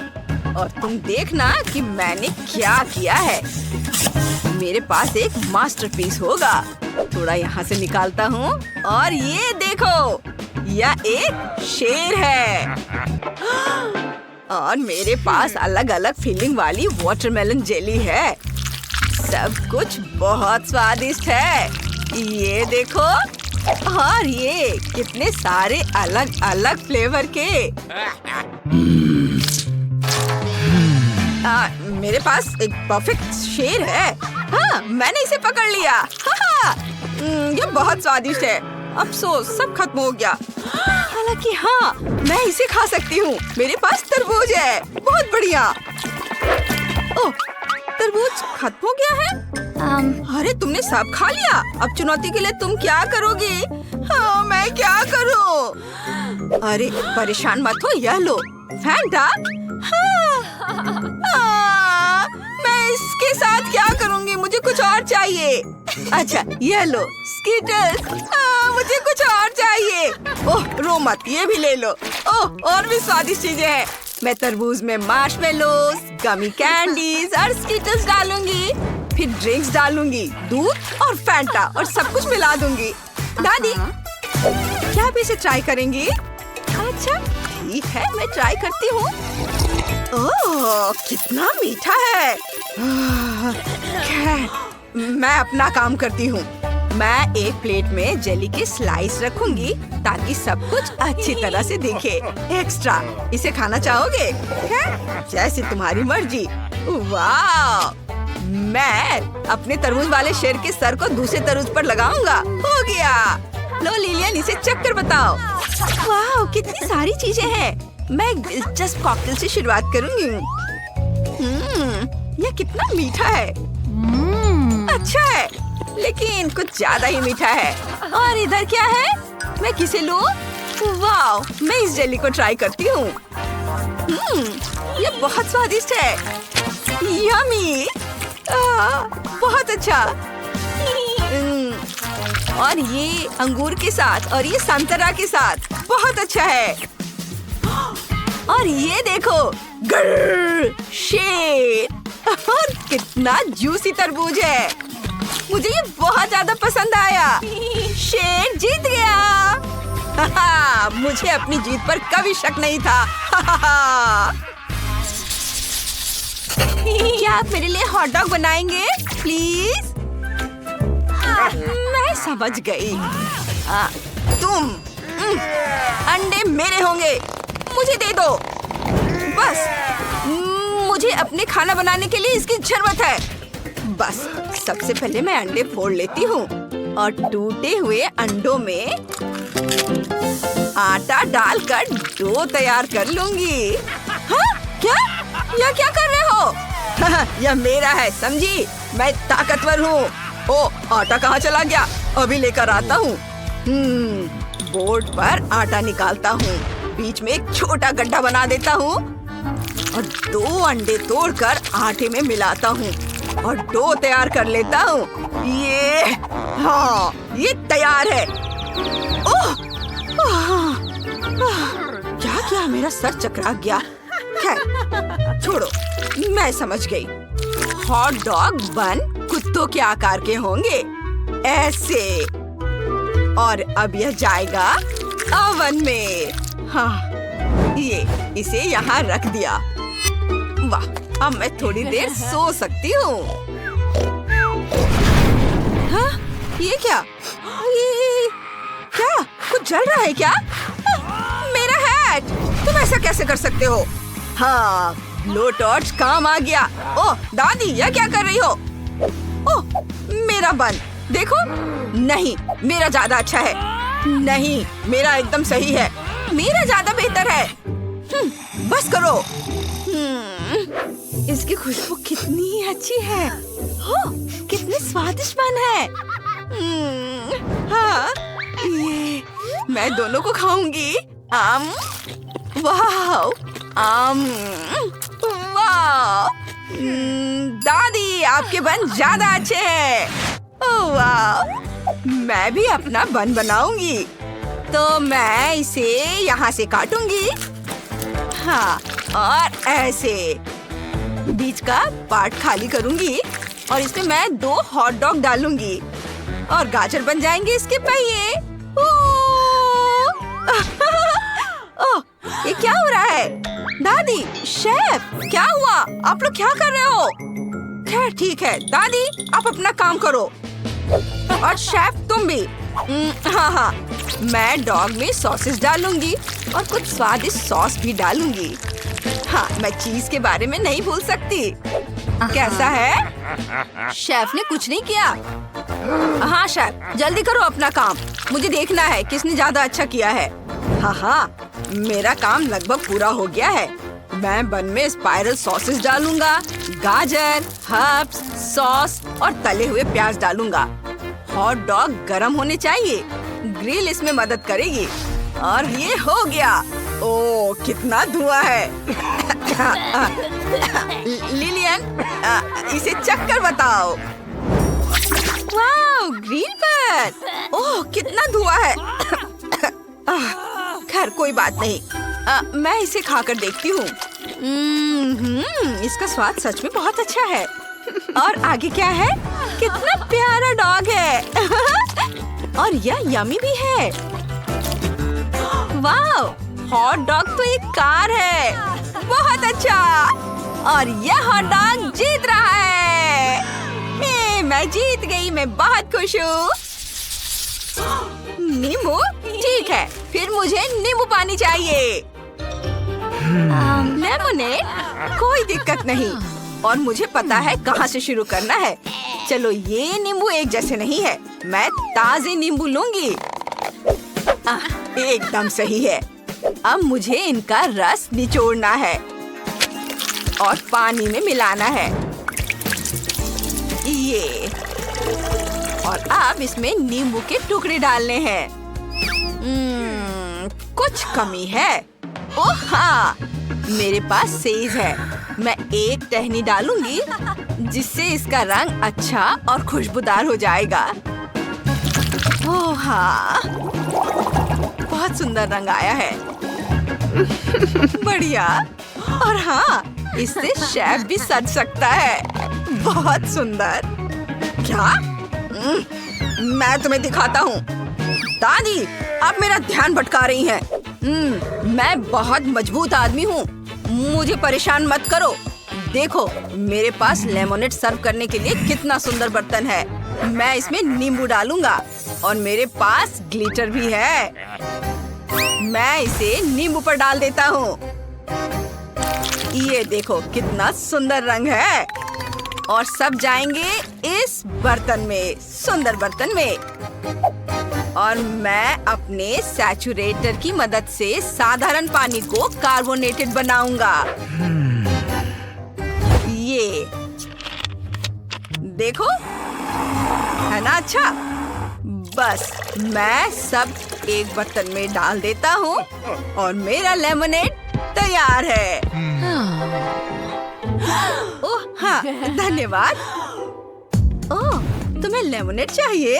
तुम देखना कि मैंने क्या किया है। मेरे पास एक मास्टरपीस होगा। थोड़ा यहाँ से निकालता हूँ और ये देखो, यह एक शेर है। और मेरे पास अलग अलग फीलिंग वाली वाटरमेलन जेली है। सब कुछ बहुत स्वादिष्ट है। ये देखो, और ये कितने सारे अलग अलग फ्लेवर के। मेरे पास एक परफेक्ट शेर है। हाँ, मैंने इसे पकड़ लिया। ये बहुत स्वादिष्ट है। अफसोस सब खत्म हो गया। हालांकि हाँ, मैं इसे खा सकती हूँ। मेरे पास तरबूज है। बहुत बढ़िया। ओह, तरबूज खत्म हो गया है। अरे तुमने सब खा लिया। अब चुनौती के लिए तुम क्या करोगी? हाँ, मैं क्या करूँ? अरे परेशान मत हो, यह लो फैंटा। मैं इसके साथ क्या करूँगी? मुझे कुछ और चाहिए। अच्छा ये लो स्कीटर्स। मुझे कुछ और चाहिए। ओह रो मत, ये भी ले लो। ओह और भी स्वादिष्ट चीजें हैं। मैं तरबूज में मार्शमेलोज, गमी कैंडीज और स्कीटर्स डालूंगी। फिर ड्रिंक्स डालूंगी, दूध और फैंटा और सब कुछ मिला दूंगी। दादी क्या आप इसे ट्राई करेंगी? अच्छा ठीक है, मैं ट्राई करती हूँ। ओह कितना मीठा है। खैर मैं अपना काम करती हूँ। मैं एक प्लेट में जेली के स्लाइस रखूंगी ताकि सब कुछ अच्छी तरह से दिखे। एक्स्ट्रा इसे खाना चाहोगे? जैसे तुम्हारी मर्जी। वाह, मैं अपने तरबूज वाले शेर के सर को दूसरे तरबूज पर लगाऊंगा। हो गया। लो लिलियन, इसे चक्कर बताओ। वाह कितनी सारी चीजें हैं। मैं एक दिलचस्प कॉकटेल से शुरुआत करूंगी। यह कितना मीठा है। अच्छा है, लेकिन कुछ ज्यादा ही मीठा है। और इधर क्या है? मैं किसे लूं? वाह, मैं इस जेली को ट्राई करती हूँ। ये बहुत स्वादिष्ट है। यम्मी। बहुत अच्छा। और ये अंगूर के साथ और ये संतरा के साथ बहुत अच्छा है। और ये देखो, शेर। और कितना जूसी तरबूज है। मुझे ये बहुत ज्यादा पसंद आया। शेर जीत गया। मुझे अपनी जीत पर कभी शक नहीं था। क्या आप मेरे लिए हॉट डॉग बनाएंगे प्लीज? मैं समझ गई। तुम अंडे मेरे होंगे। मुझे दे दो। बस मुझे अपने खाना बनाने के लिए इसकी जरूरत है। बस सबसे पहले मैं अंडे फोड़ लेती हूँ और टूटे हुए अंडों में आटा डालकर डो तैयार कर लूंगी। हाँ? क्या कर रहे हो? यह मेरा है, समझी? मैं ताकतवर हूँ। ओ आटा कहाँ चला गया? अभी लेकर आता हूँ। बोर्ड पर आटा निकालता हूँ। बीच में एक छोटा गड्ढा बना देता हूँ और 2 अंडे तोड़कर आटे में मिलाता हूँ और डो तैयार कर लेता हूँ। ये तैयार है। ओह, क्या क्या मेरा सर चकरा गया। खैर छोड़ो, मैं समझ गई। हॉट डॉग बन कुत्तों के आकार के होंगे, ऐसे। और अब यह जाएगा ओवन में। हाँ, इसे यहाँ रख दिया। वाह, अब मैं थोड़ी देर सो सकती हूँ। हाँ, ये क्या? ये क्या? कुछ जल रहा है क्या? मेरा हैट! तुम ऐसा कैसे कर सकते हो? हाँ, ब्लो टॉर्च काम आ गया। ओह दादी, यह क्या कर रही हो? ओह, मेरा बन देखो। नहीं, मेरा ज्यादा अच्छा है। नहीं, मेरा एकदम सही है। मेरा ज्यादा बेहतर है। बस करो। इसकी खुशबू कितनी अच्छी है। कितनी स्वादिष्ट बन है। हाँ, ये मैं दोनों को खाऊंगी। वाह, वाह। दादी, आपके बन ज्यादा अच्छे हैं। ओह वाह, मैं भी अपना बन बनाऊंगी। तो मैं इसे यहाँ से काटूंगी। हाँ, और ऐसे बीच का पार्ट खाली करूंगी और इसमें मैं 2 हॉट डॉग डालूंगी और गाजर बन जाएंगे इसके पहिए। ओह, ये क्या हो रहा है? दादी, शेफ, क्या हुआ? आप लोग क्या कर रहे हो? खैर ठीक है, दादी आप अपना काम करो और शेफ तुम भी। हाँ, मैं डॉग में सॉसेस डालूंगी और कुछ स्वादिष्ट सॉस भी डालूंगी। हाँ, मैं चीज के बारे में नहीं भूल सकती। कैसा है? शेफ ने कुछ नहीं किया। हाँ शेफ, जल्दी करो अपना काम। मुझे देखना है किसने ज्यादा अच्छा किया है। हाँ, मेरा काम लगभग पूरा हो गया है। मैं बन में स्पाइरल सॉसेस डालूंगा, गाजर, हर्ब्स, सॉस और तले हुए प्याज डालूंगा। हॉट डॉग गरम होने चाहिए। ग्रिल इसमें मदद करेगी। और ये हो गया। ओह, कितना धुआं है। लिलियन, इसे चक्कर बताओ। वाह, ग्रिल पर। ओह, कितना धुआं है। खैर कोई बात नहीं। मैं इसे खाकर देखती हूँ। इसका स्वाद सच में बहुत अच्छा है। और आगे क्या है? कितना प्यारा डॉग है। और यह यमी भी है। वाह, हॉट डॉग तो एक कार है। बहुत अच्छा। और यह हॉट डॉग जीत रहा है। मैं जीत गई। मैं बहुत खुश हूँ। नींबू? ठीक है, फिर मुझे नींबू पानी चाहिए। लेमोनेड? कोई दिक्कत नहीं। और मुझे पता है कहाँ से शुरू करना है। चलो, ये नींबू एक जैसे नहीं है। मैं ताजे नींबू लूंगी। एकदम सही है। अब मुझे इनका रस निचोड़ना है और पानी में मिलाना है। ये, और अब इसमें नींबू के टुकड़े डालने हैं। कुछ कमी है। ओह हाँ, मेरे पास सेज है। मैं एक टहनी डालूंगी जिससे इसका रंग अच्छा और खुशबूदार हो जाएगा। ओह हाँ, बहुत सुंदर रंग आया है। बढ़िया। और हाँ, इससे शेफ भी सज सकता है। बहुत सुंदर। क्या? मैं तुम्हें दिखाता हूँ। दादी, आप मेरा ध्यान भटका रही हैं। मैं बहुत मजबूत आदमी हूँ। मुझे परेशान मत करो। देखो, मेरे पास लेमोनेड सर्व करने के लिए कितना सुंदर बर्तन है। मैं इसमें नींबू डालूंगा और मेरे पास ग्लिटर भी है। मैं इसे नींबू पर डाल देता हूँ। ये देखो कितना सुंदर रंग है। और सब जाएंगे इस बर्तन में, सुंदर बर्तन में। और मैं अपने सैचुरेटर की मदद से साधारण पानी को कार्बोनेटेड बनाऊंगा। ये देखो, है ना अच्छा? बस मैं सब एक बर्तन में डाल देता हूँ और मेरा लेमोनेड तैयार है। ओह हाँ, धन्यवाद। ओह, तुम्हें लेमनेड चाहिए?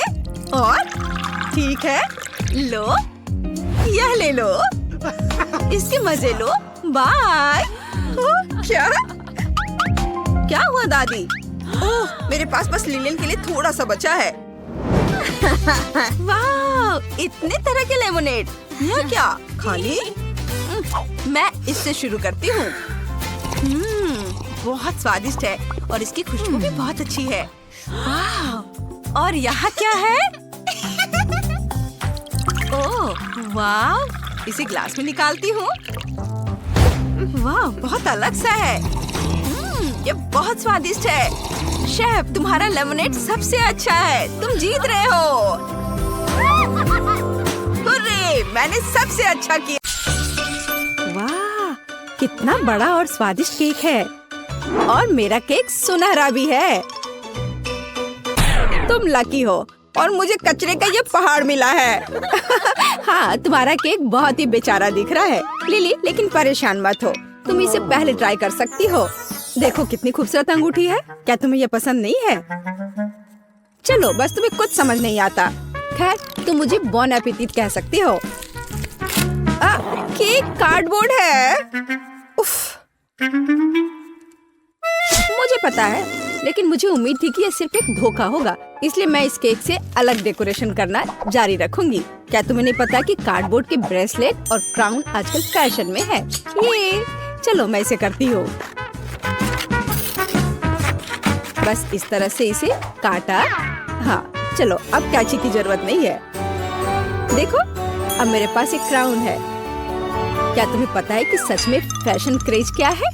और ठीक है, लो, यह ले लो, इसके मजे लो। बाय। क्या हुआ दादी? ओह, मेरे पास बस लिलियन के लिए थोड़ा सा बचा है। वाह, इतने तरह के लेमनेड। यह क्या खाली? मैं इससे शुरू करती हूँ। बहुत स्वादिष्ट है और इसकी खुशबू भी बहुत अच्छी है। वाह, और यहाँ क्या है? ओह वाह, इसे ग्लास में निकालती हूँ। वाह, बहुत अलग सा है। ये बहुत स्वादिष्ट है। शेफ, तुम्हारा लेमनेड सबसे अच्छा है। तुम जीत रहे हो। हुर्रे, मैंने सबसे अच्छा किया। वाह, कितना बड़ा और स्वादिष्ट केक है। और मेरा केक सुनहरा भी है। तुम लकी हो और मुझे कचरे का ये पहाड़ मिला है। हाँ, तुम्हारा केक बहुत ही बेचारा दिख रहा है लिली, लेकिन परेशान मत हो, तुम इसे पहले ट्राई कर सकती हो। देखो कितनी खूबसूरत अंगूठी है। क्या तुम्हें ये पसंद नहीं है? चलो, बस तुम्हें कुछ समझ नहीं आता। खैर, तुम मुझे बॉन एपेटिट कह सकती हो। केक कार्डबोर्ड है। उफ, मुझे पता है, लेकिन मुझे उम्मीद थी कि ये सिर्फ एक धोखा होगा, इसलिए मैं इस केक से अलग डेकोरेशन करना जारी रखूंगी। क्या तुम्हें नहीं पता कि कार्डबोर्ड के ब्रेसलेट और क्राउन आजकल फैशन में है? ये चलो, मैं इसे करती हूँ। बस इस तरह से इसे काटा। हाँ, चलो, अब कैची की जरूरत नहीं है। देखो, अब मेरे पास एक क्राउन है। क्या तुम्हें पता है कि सच में फैशन क्रेज क्या है?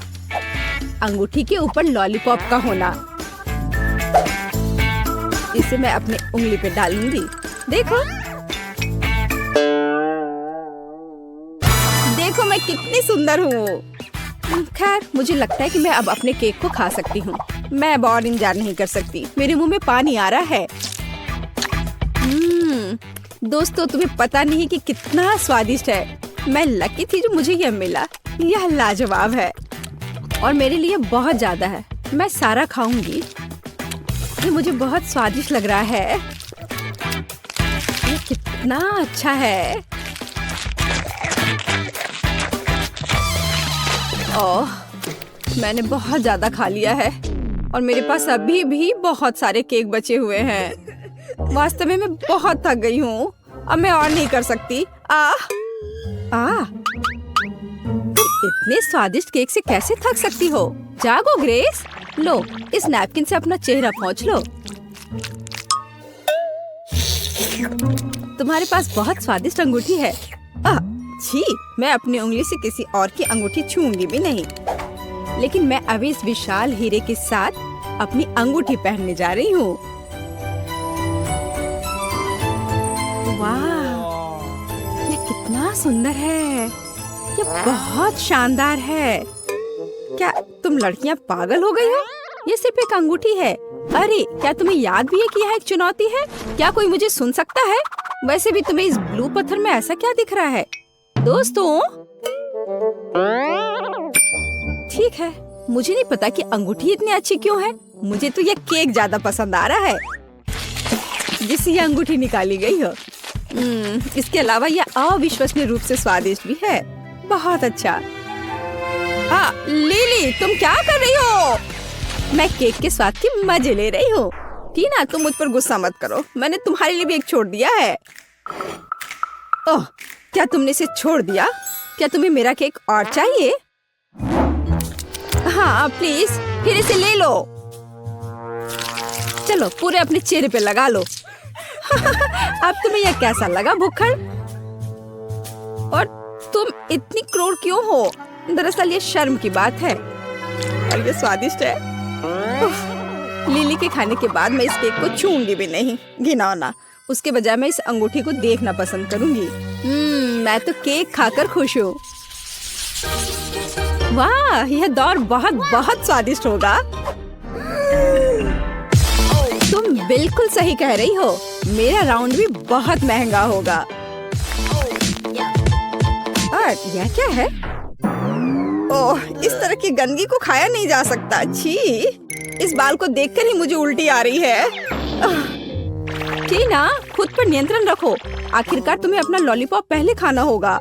अंगूठी के ऊपर लॉलीपॉप का होना। इसे मैं अपनी उंगली पे डालूंगी। देखो, देखो मैं कितनी सुंदर हूँ। खैर, मुझे लगता है कि मैं अब अपने केक को खा सकती हूँ। मैं अब और इंतजार नहीं कर सकती। मेरे मुंह में पानी आ रहा है। दोस्तों, तुम्हें पता नहीं कि कितना स्वादिष्ट है। मैं लकी थी जो मुझे यह मिला। यह लाजवाब है और मेरे लिए बहुत ज्यादा है। मैं सारा खाऊंगी। ये मुझे बहुत स्वादिष्ट लग रहा है। ये कितना अच्छा है। ओह, मैंने बहुत ज्यादा खा लिया है और मेरे पास अभी भी बहुत सारे केक बचे हुए हैं। वास्तव में मैं बहुत थक गई हूँ। अब मैं और नहीं कर सकती। तुम इतने स्वादिष्ट केक से कैसे थक सकती हो? जागो ग्रेस। लो, इस नैपकिन से अपना चेहरा पोंछ लो। तुम्हारे पास बहुत स्वादिष्ट अंगूठी है। छी, मैं अपनी उंगली से किसी और की अंगूठी छूंगी भी नहीं। लेकिन मैं अभी इस विशाल हीरे के साथ अपनी अंगूठी पहनने जा रही हूँ। वाह, ये कितना सुंदर है। ये बहुत शानदार है। क्या तुम लड़कियां पागल हो गई हो? ये सिर्फ एक अंगूठी है। अरे, क्या तुम्हें याद भी है कि यह एक चुनौती है? क्या कोई मुझे सुन सकता है? वैसे भी तुम्हें इस ब्लू पत्थर में ऐसा क्या दिख रहा है? दोस्तों, ठीक है, मुझे नहीं पता कि अंगूठी इतनी अच्छी क्यों है। मुझे तो यह केक ज्यादा पसंद आ रहा है जिससे यह अंगूठी निकाली गई हो। इसके अलावा यह अविश्वसनीय रूप से स्वादिष्ट भी है। बहुत अच्छा। लिली, तुम क्या कर रही हो? मैं केक के स्वाद की मजे ले रही हूँ। टीना, तुम मुझ पर गुस्सा मत करो। मैंने तुम्हारे लिए भी एक छोड़ दिया है। ओह, क्या तुमने इसे छोड़ दिया? क्या तुम्हें मेरा केक और चाहिए? हाँ, प्लीज, फिर इसे ले लो। चलो, पूरे अपने चेहरे पे लगा लो। अब तुम्हें यह कैसा लगा भुक्खड़? और तुम इतनी क्रूर क्यों हो? दरअसल ये शर्म की बात है और ये स्वादिष्ट है। लिली के खाने के बाद मैं इस केक को छूंगी भी नहीं। घिनौना। उसके बजाय मैं इस अंगूठी को देखना पसंद करूंगी। मैं तो केक खाकर खुश हूँ। वाह, यह दौर बहुत बहुत स्वादिष्ट होगा। तुम बिल्कुल सही कह रही हो। मेरा राउंड भी बहुत महंगा होगा। और यह क्या है? ओह, इस तरह की गंदगी को खाया नहीं जा सकता। छी, इस बाल को देखकर ही मुझे उल्टी आ रही है। टीना, खुद पर नियंत्रण रखो। आखिरकार तुम्हें अपना लॉलीपॉप पहले खाना होगा।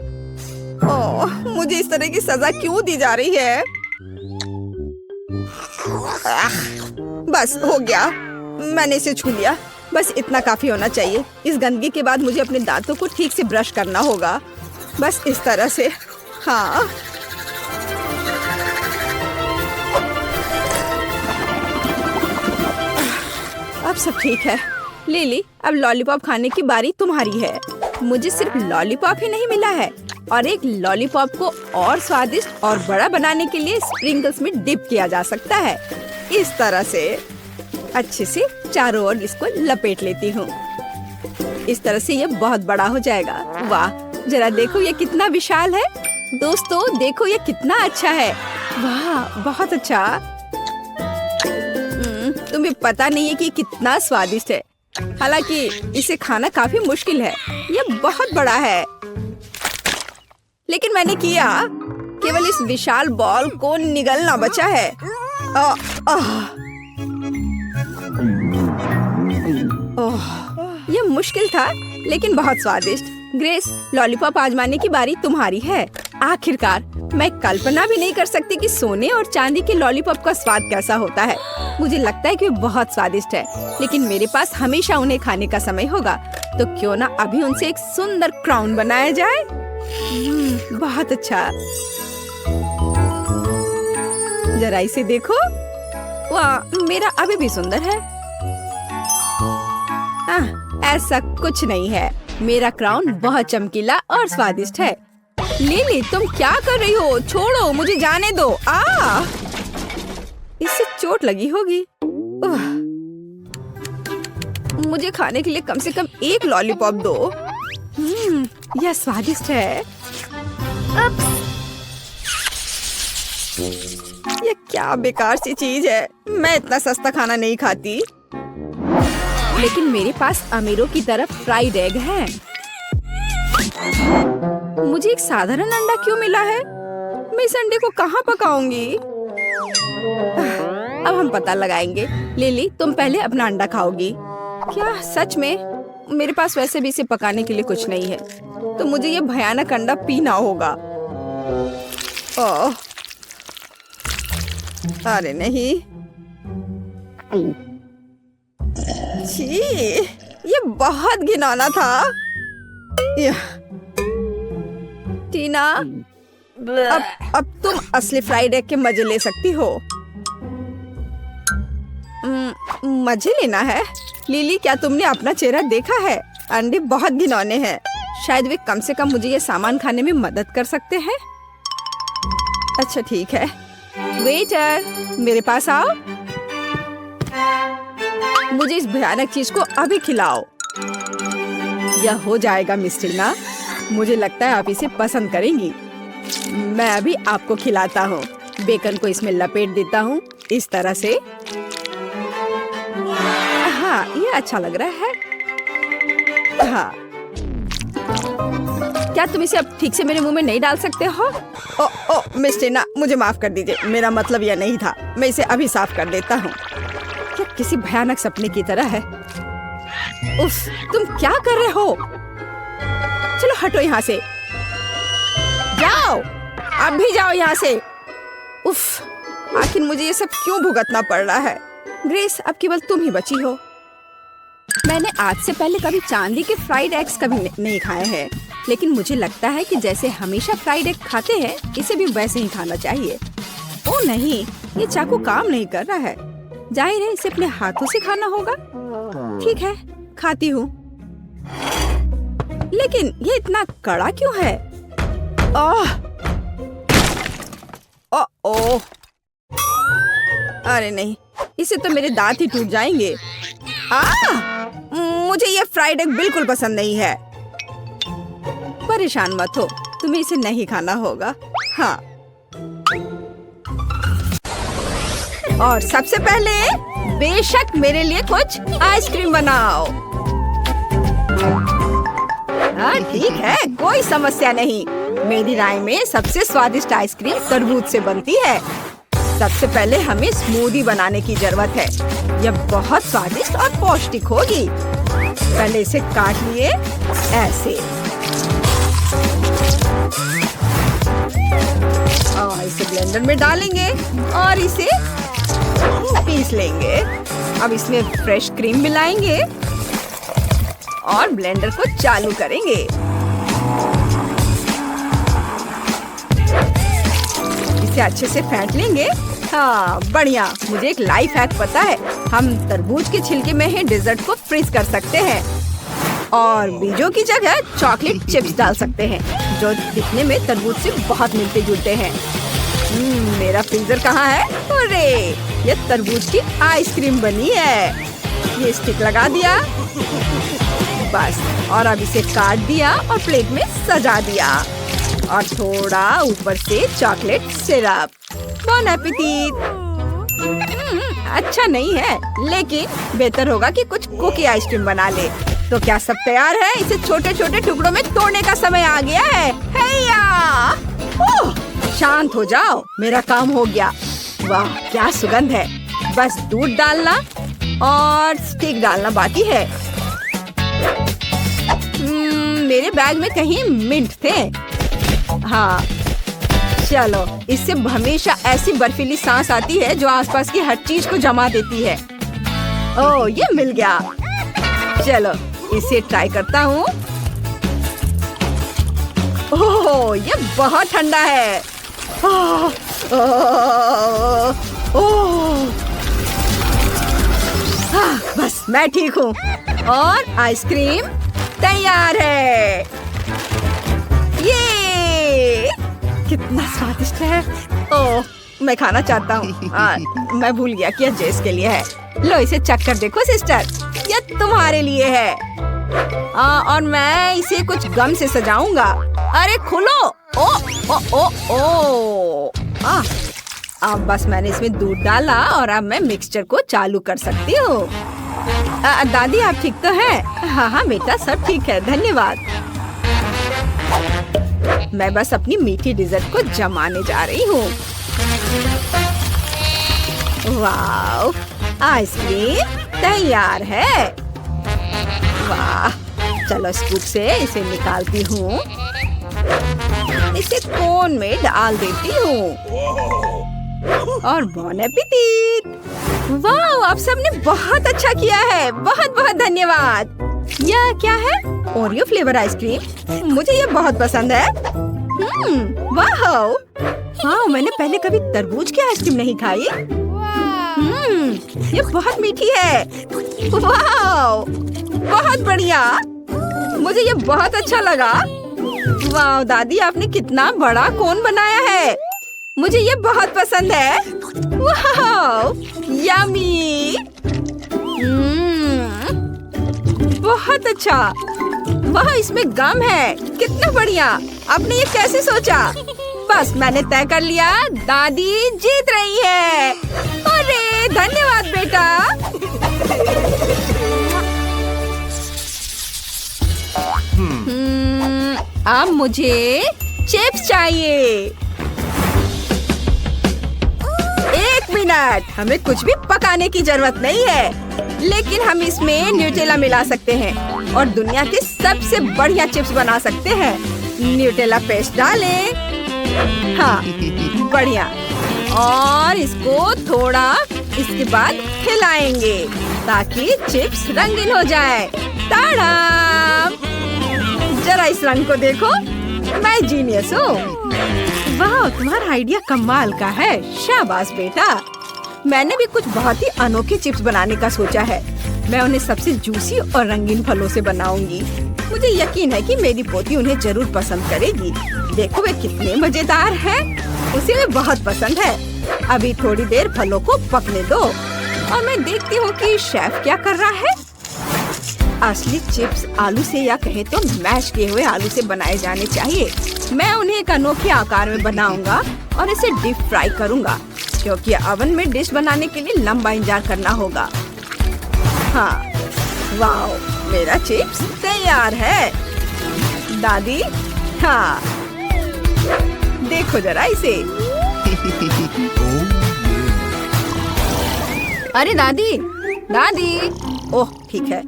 ओह, मुझे इस तरह की सजा क्यों दी जा रही है? बस हो गया, मैंने इसे छू लिया। बस इतना काफी होना चाहिए। इस गंदगी के बाद मुझे अपने दांतों को ठीक से ब्रश करना होगा। बस इस तरह से। हाँ, अब सब ठीक है। लिली, अब लॉलीपॉप खाने की बारी तुम्हारी है। मुझे सिर्फ लॉलीपॉप ही नहीं मिला है, और एक लॉलीपॉप को और स्वादिष्ट और बड़ा बनाने के लिए स्प्रिंकल्स में डिप किया जा सकता है। इस तरह से अच्छे से चारों ओर इसको लपेट लेती हूँ। इस तरह से ये बहुत बड़ा हो जाएगा। वाह, जरा देखो ये कितना विशाल है। दोस्तों देखो ये कितना अच्छा है। वाह, बहुत अच्छा। तुम्हें पता नहीं है कि कितना स्वादिष्ट है। हालांकि इसे खाना काफी मुश्किल है। ये बहुत बड़ा है, लेकिन मैंने किया। केवल इस विशाल बॉल को निगलना बचा है। ये मुश्किल था, लेकिन बहुत स्वादिष्ट। ग्रेस, लॉलीपॉप आजमाने की बारी तुम्हारी है। आखिरकार मैं कल्पना भी नहीं कर सकती कि सोने और चांदी के लॉलीपॉप का स्वाद कैसा होता है। मुझे लगता है कि वो बहुत स्वादिष्ट है, लेकिन मेरे पास हमेशा उन्हें खाने का समय होगा। तो क्यों ना अभी उनसे एक सुंदर क्राउन बनाया जाए। बहुत अच्छा। जरा इसे देखो। वाह, मेरा अभी भी सुंदर है। ऐसा कुछ नहीं है। मेरा क्राउन बहुत चमकीला और स्वादिष्ट है। लिली, तुम क्या कर रही हो? छोड़ो, मुझे जाने दो। इससे चोट लगी होगी। मुझे खाने के लिए कम से कम एक लॉलीपॉप दो। यह स्वादिष्ट है। ये क्या बेकार सी चीज है। मैं इतना सस्ता खाना नहीं खाती। लेकिन मेरे पास अमीरों की तरफ फ्राइड एग है। मुझे एक साधारण अंडा क्यों मिला है? मैं इस अंडे को कहाँ पकाऊंगी? अब हम पता लगाएंगे। लिली, तुम पहले अपना अंडा खाओगी। क्या सच में? मेरे पास वैसे भी इसे पकाने के लिए कुछ नहीं है, तो मुझे ये भयानक अंडा पीना होगा। ओह, अरे नहीं। छी, ये बहुत घिनौना था। टीना, अब तुम असली फ्राइड एग के मजे ले सकती हो। मजे लेना है? लिली, क्या तुमने अपना चेहरा देखा है? अंडे बहुत घिनौने हैं। शायद वे कम से कम मुझे ये सामान खाने में मदद कर सकते हैं। अच्छा ठीक है। वेटर, मेरे पास आओ। मुझे इस भयानक चीज को अभी खिलाओ। यह हो जाएगा मिस टीना। मुझे लगता है आप इसे पसंद करेंगी। मैं अभी आपको खिलाता हूँ। बेकन को इसमें लपेट देता हूँ, इस तरह से। हाँ, ये अच्छा लग रहा है। हाँ, क्या तुम इसे अब ठीक से मेरे मुंह में नहीं डाल सकते हो? ओ मिस टीना, मुझे माफ कर दीजिए। मेरा मतलब यह नहीं था। मैं इसे अभी साफ कर देता हूँ। क्या किसी भयानक सपने की तरह है। उफ, तुम क्या कर रहे हो? चलो हटो यहाँ से। जाओ, अब भी जाओ यहाँ से। उफ, आखिर मुझे ये सब क्यों भुगतना पड़ रहा है? ग्रेस, अब केवल तुम ही बची हो। मैंने आज से पहले कभी चांदी के फ्राइड एग्स कभी नहीं खाए हैं, लेकिन मुझे लगता है कि जैसे हमेशा फ्राइड एग खाते हैं, इसे भी वैसे ही खाना चाहिए। ओ नहीं, ये चाकू काम नहीं कर रहा है। जाहिर है इसे अपने हाथों से खाना होगा। ठीक है, खाती हूँ। लेकिन ये इतना कड़ा क्यों है? ओह, अरे नहीं, इसे तो मेरे दांत ही टूट जाएंगे। मुझे ये फ्राइड एग बिल्कुल पसंद नहीं है। परेशान मत हो, तुम्हें इसे नहीं खाना होगा। हाँ, और सबसे पहले बेशक मेरे लिए कुछ आइसक्रीम बनाओ। हाँ ठीक है, कोई समस्या नहीं। मेरी राय में सबसे स्वादिष्ट आइसक्रीम तरबूज से बनती है। सबसे पहले हमें स्मूदी बनाने की जरूरत है। यह बहुत स्वादिष्ट और पौष्टिक होगी। पहले इसे काट लिए ऐसे और इसे ब्लेंडर में डालेंगे और इसे पीस लेंगे। अब इसमें फ्रेश क्रीम मिलाएंगे और ब्लेंडर को चालू करेंगे। इसे अच्छे से फेंट लेंगे। हाँ, बढ़िया। मुझे एक लाइफ हैक पता है। हम तरबूज के छिलके में ही डेजर्ट को फ्रीज कर सकते हैं और बीजों की जगह चॉकलेट चिप्स डाल सकते हैं, जो दिखने में तरबूज से बहुत मिलते जुलते हैं। मेरा फ्रीजर कहाँ है? अरे, ये तरबूज की आइसक्रीम बनी है। ये स्टिक लगा दिया बस, और अब इसे काट दिया और प्लेट में सजा दिया और थोड़ा ऊपर से चॉकलेट सिरप। बॉन एपेटिट। अच्छा नहीं है, लेकिन बेहतर होगा कि कुछ कुकी आइसक्रीम बना ले। तो क्या सब तैयार है? इसे छोटे छोटे टुकड़ों में तोड़ने का समय आ गया है। हैया! ओह, शांत हो जाओ, मेरा काम हो गया। वाह, क्या सुगंध है। बस दूध डालना और स्टिक डालना बाकी है। मेरे बैग में कहीं मिंट थे। हाँ, चलो, इससे हमेशा ऐसी बर्फीली सांस आती है जो आसपास की हर चीज को जमा देती है। ओह, ये मिल गया। चलो, इसे ट्राई करता हूँ। ओह, ये बहुत ठंडा है। ओह, ओह, ओह। बस मैं ठीक हूँ और आइसक्रीम तैयार है। ये कितना स्वादिष्ट है। ओह, मैं खाना चाहता हूँ। मैं भूल गया कि यह जेस के लिए है। लो, इसे चख कर देखो सिस्टर, यह तुम्हारे लिए है। और मैं इसे कुछ गम से सजाऊंगा। अरे खोलो। ओ ओ ओ ओ। अब बस मैंने इसमें दूध डाला और अब मैं मिक्सचर को चालू कर सकती हूँ। दादी, आप ठीक तो हैं? हाँ हाँ बेटा, सब ठीक है, धन्यवाद। मैं बस अपनी मीठी डिजर्ट को जमाने जा रही हूँ। वाह, आइसक्रीम तैयार है। वाह, चलो स्कूप से इसे निकालती हूँ। इसे कोन में डाल देती हूँ और बॉन एपेटिट। वाह, आप सबने बहुत अच्छा किया है। बहुत बहुत धन्यवाद। यह क्या है? Oreo flavour ice cream. मुझे ये बहुत पसंद है। वाह, हाँ, मैंने पहले कभी तरबूज की आइसक्रीम नहीं खाई। ये बहुत मीठी है। वाह, बहुत बढ़िया। मुझे ये बहुत अच्छा लगा। वाह दादी, आपने कितना बड़ा कोन बनाया है। मुझे ये बहुत पसंद है। वाह, यम्मी। बहुत अच्छा। वाह, इसमें गम है। कितना बढ़िया। आपने ये कैसे सोचा? बस मैंने तय कर लिया, दादी जीत रही है। अरे धन्यवाद बेटा। अब मुझे चिप्स चाहिए। 1 मिनट, हमें कुछ भी पकाने की जरूरत नहीं है, लेकिन हम इसमें न्यूटेला मिला सकते हैं और दुनिया के सबसे बढ़िया चिप्स बना सकते हैं। न्यूटेला पेस्ट डालें। हाँ, बढ़िया। और इसको थोड़ा इसके बाद हिलाएंगे ताकि चिप्स रंगीन हो जाए। ताड़ा! जरा इस रंग को देखो, मैं जीनियस हूँ। वाह, तुम्हारा आइडिया कमाल का है। शाबाश बेटा। मैंने भी कुछ बहुत ही अनोखे चिप्स बनाने का सोचा है। मैं उन्हें सबसे जूसी और रंगीन फलों से बनाऊंगी। मुझे यकीन है कि मेरी पोती उन्हें जरूर पसंद करेगी। देखो वे कितने मजेदार हैं। उसे वे बहुत पसंद है। अभी थोड़ी देर फलों को पकने दो और मैं देखती हूँ कि शेफ क्या कर रहा है। असली चिप्स आलू से या कहे तो मैश किए हुए आलू से बनाए जाने चाहिए। मैं उन्हें एक अनोखे आकार में बनाऊंगा और इसे डीप फ्राई करूंगा, क्योंकि ओवन में डिश बनाने के लिए लंबा इंतजार करना होगा। हाँ, वाह, मेरा चिप्स तैयार है। दादी, हाँ, देखो जरा इसे। अरे दादी, दादी। ओह ठीक है।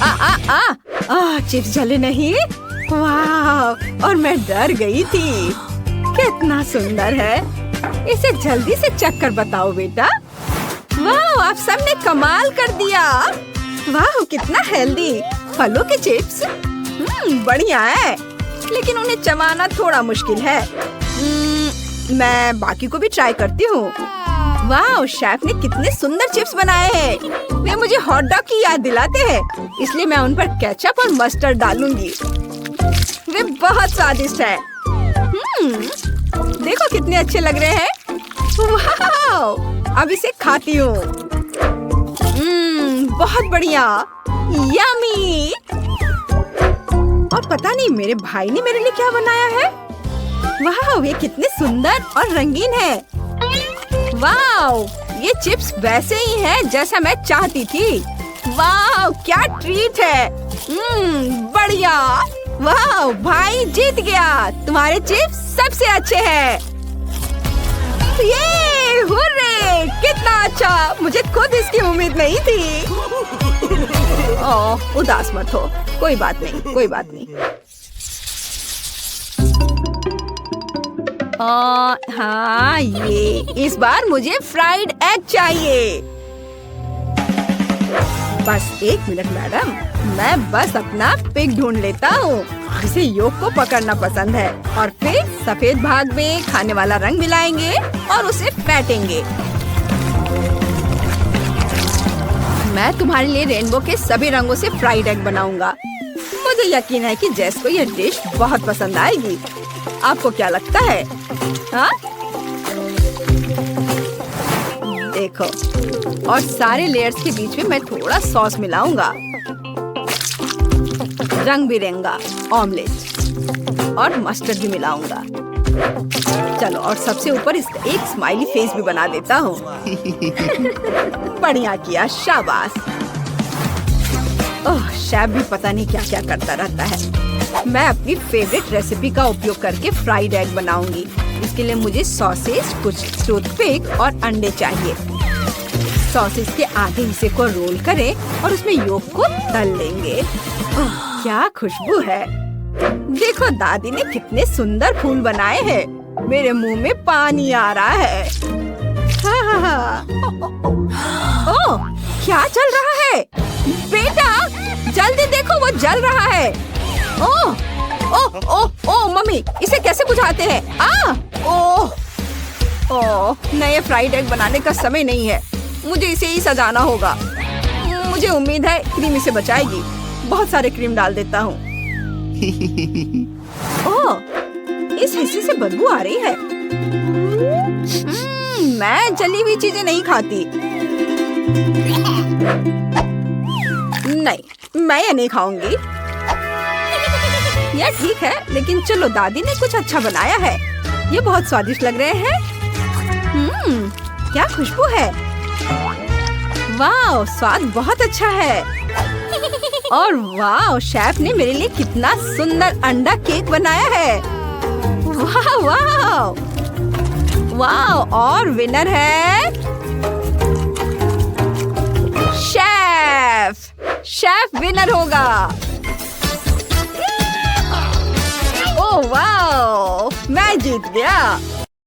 आ आ आ आ चिप्स जले नहीं। वाह, और मैं डर गई थी। कितना सुंदर है। इसे जल्दी से चख कर बताओ बेटा। वाह, आप सबने कमाल कर दिया। वाह, कितना हेल्दी। फलों के चिप्स बढ़िया है, लेकिन उन्हें चबाना थोड़ा मुश्किल है। मैं बाकी को भी ट्राई करती हूँ। वाह, शेफ ने कितने सुंदर चिप्स बनाए हैं। वे मुझे हॉट डॉग की याद दिलाते हैं, इसलिए मैं उन पर केचप और मस्टर्ड डालूंगी। वे बहुत स्वादिष्ट है। देखो कितने अच्छे लग रहे हैं। वाह, अब इसे खाती हूँ। बहुत बढ़िया, यम्मी। और पता नहीं मेरे भाई ने मेरे लिए क्या बनाया है। वाह, ये कितने सुंदर और रंगीन है। वाह, ये चिप्स वैसे ही हैं जैसा मैं चाहती थी। वाह, क्या ट्रीट है। बढ़िया। वाह, भाई जीत गया। तुम्हारे चिप्स सबसे अच्छे हैं। ये हुर्रे, कितना अच्छा। मुझे खुद इसकी उम्मीद नहीं थी। ओह, उदास मत हो। कोई बात नहीं, कोई बात नहीं। हाँ, ये इस बार मुझे फ्राइड एग चाहिए। बस 1 मिनट मैडम, मैं बस अपना पिग ढूंढ लेता हूँ जिसे योग को पकड़ना पसंद है, और फिर सफेद भाग में खाने वाला रंग मिलाएंगे और उसे फेंटेंगे। मैं तुम्हारे लिए रेनबो के सभी रंगों से फ्राइड एग बनाऊंगा। मुझे यकीन है कि जेस को यह डिश बहुत पसंद आएगी। आपको क्या लगता है? हाँ? देखो, और सारे लेयर्स के बीच में मैं थोड़ा सॉस मिलाऊंगा। रंग बिरंगा ऑमलेट और मस्टर्ड भी मिलाऊंगा। चलो, और सबसे ऊपर इसका एक स्माइली फेस भी बना देता हूँ। बढ़िया किया, शाबाश। ओह, शेफ भी पता नहीं क्या क्या करता रहता है। मैं अपनी फेवरेट रेसिपी का उपयोग करके फ्राइड एग बनाऊंगी। इसके लिए मुझे सॉसेज, कुछ टूथपिक और अंडे चाहिए। सॉसेज के आधे हिस्से को रोल करें और उसमें योग को तल लेंगे। ओह, क्या खुशबू है। देखो, दादी ने कितने सुंदर फूल बनाए हैं। मेरे मुंह में पानी आ रहा है। ओह, क्या चल रहा है? बेटा, जल्दी देखो, वो जल रहा है। ओह, ओह, ओह, ओह, मम्मी, इसे कैसे बुझाते हैं? ओह, ओह, नए फ्राइड एग बनाने का समय नहीं है। मुझे इसे ही सजाना होगा। मुझे उम्मीद है क्रीम इसे बचाएगी। बहुत सारे क्रीम डाल देता हूँ। ओह, इस हिस्से से बदबू आ रही है। मैं जली हुई चीजें नहीं खाती। नहीं, मैं ये नहीं खाऊंगी। यह ठीक है, लेकिन चलो, दादी ने कुछ अच्छा बनाया है। ये बहुत स्वादिष्ट लग रहे हैं। क्या खुशबू है। वाह, स्वाद बहुत अच्छा है। और वाह, शेफ ने मेरे लिए कितना सुंदर अंडा केक बनाया है। वाह वाह वाह, और विनर है शेफ। शेफ विनर होगा। ओह वाह, मैं जीत गया।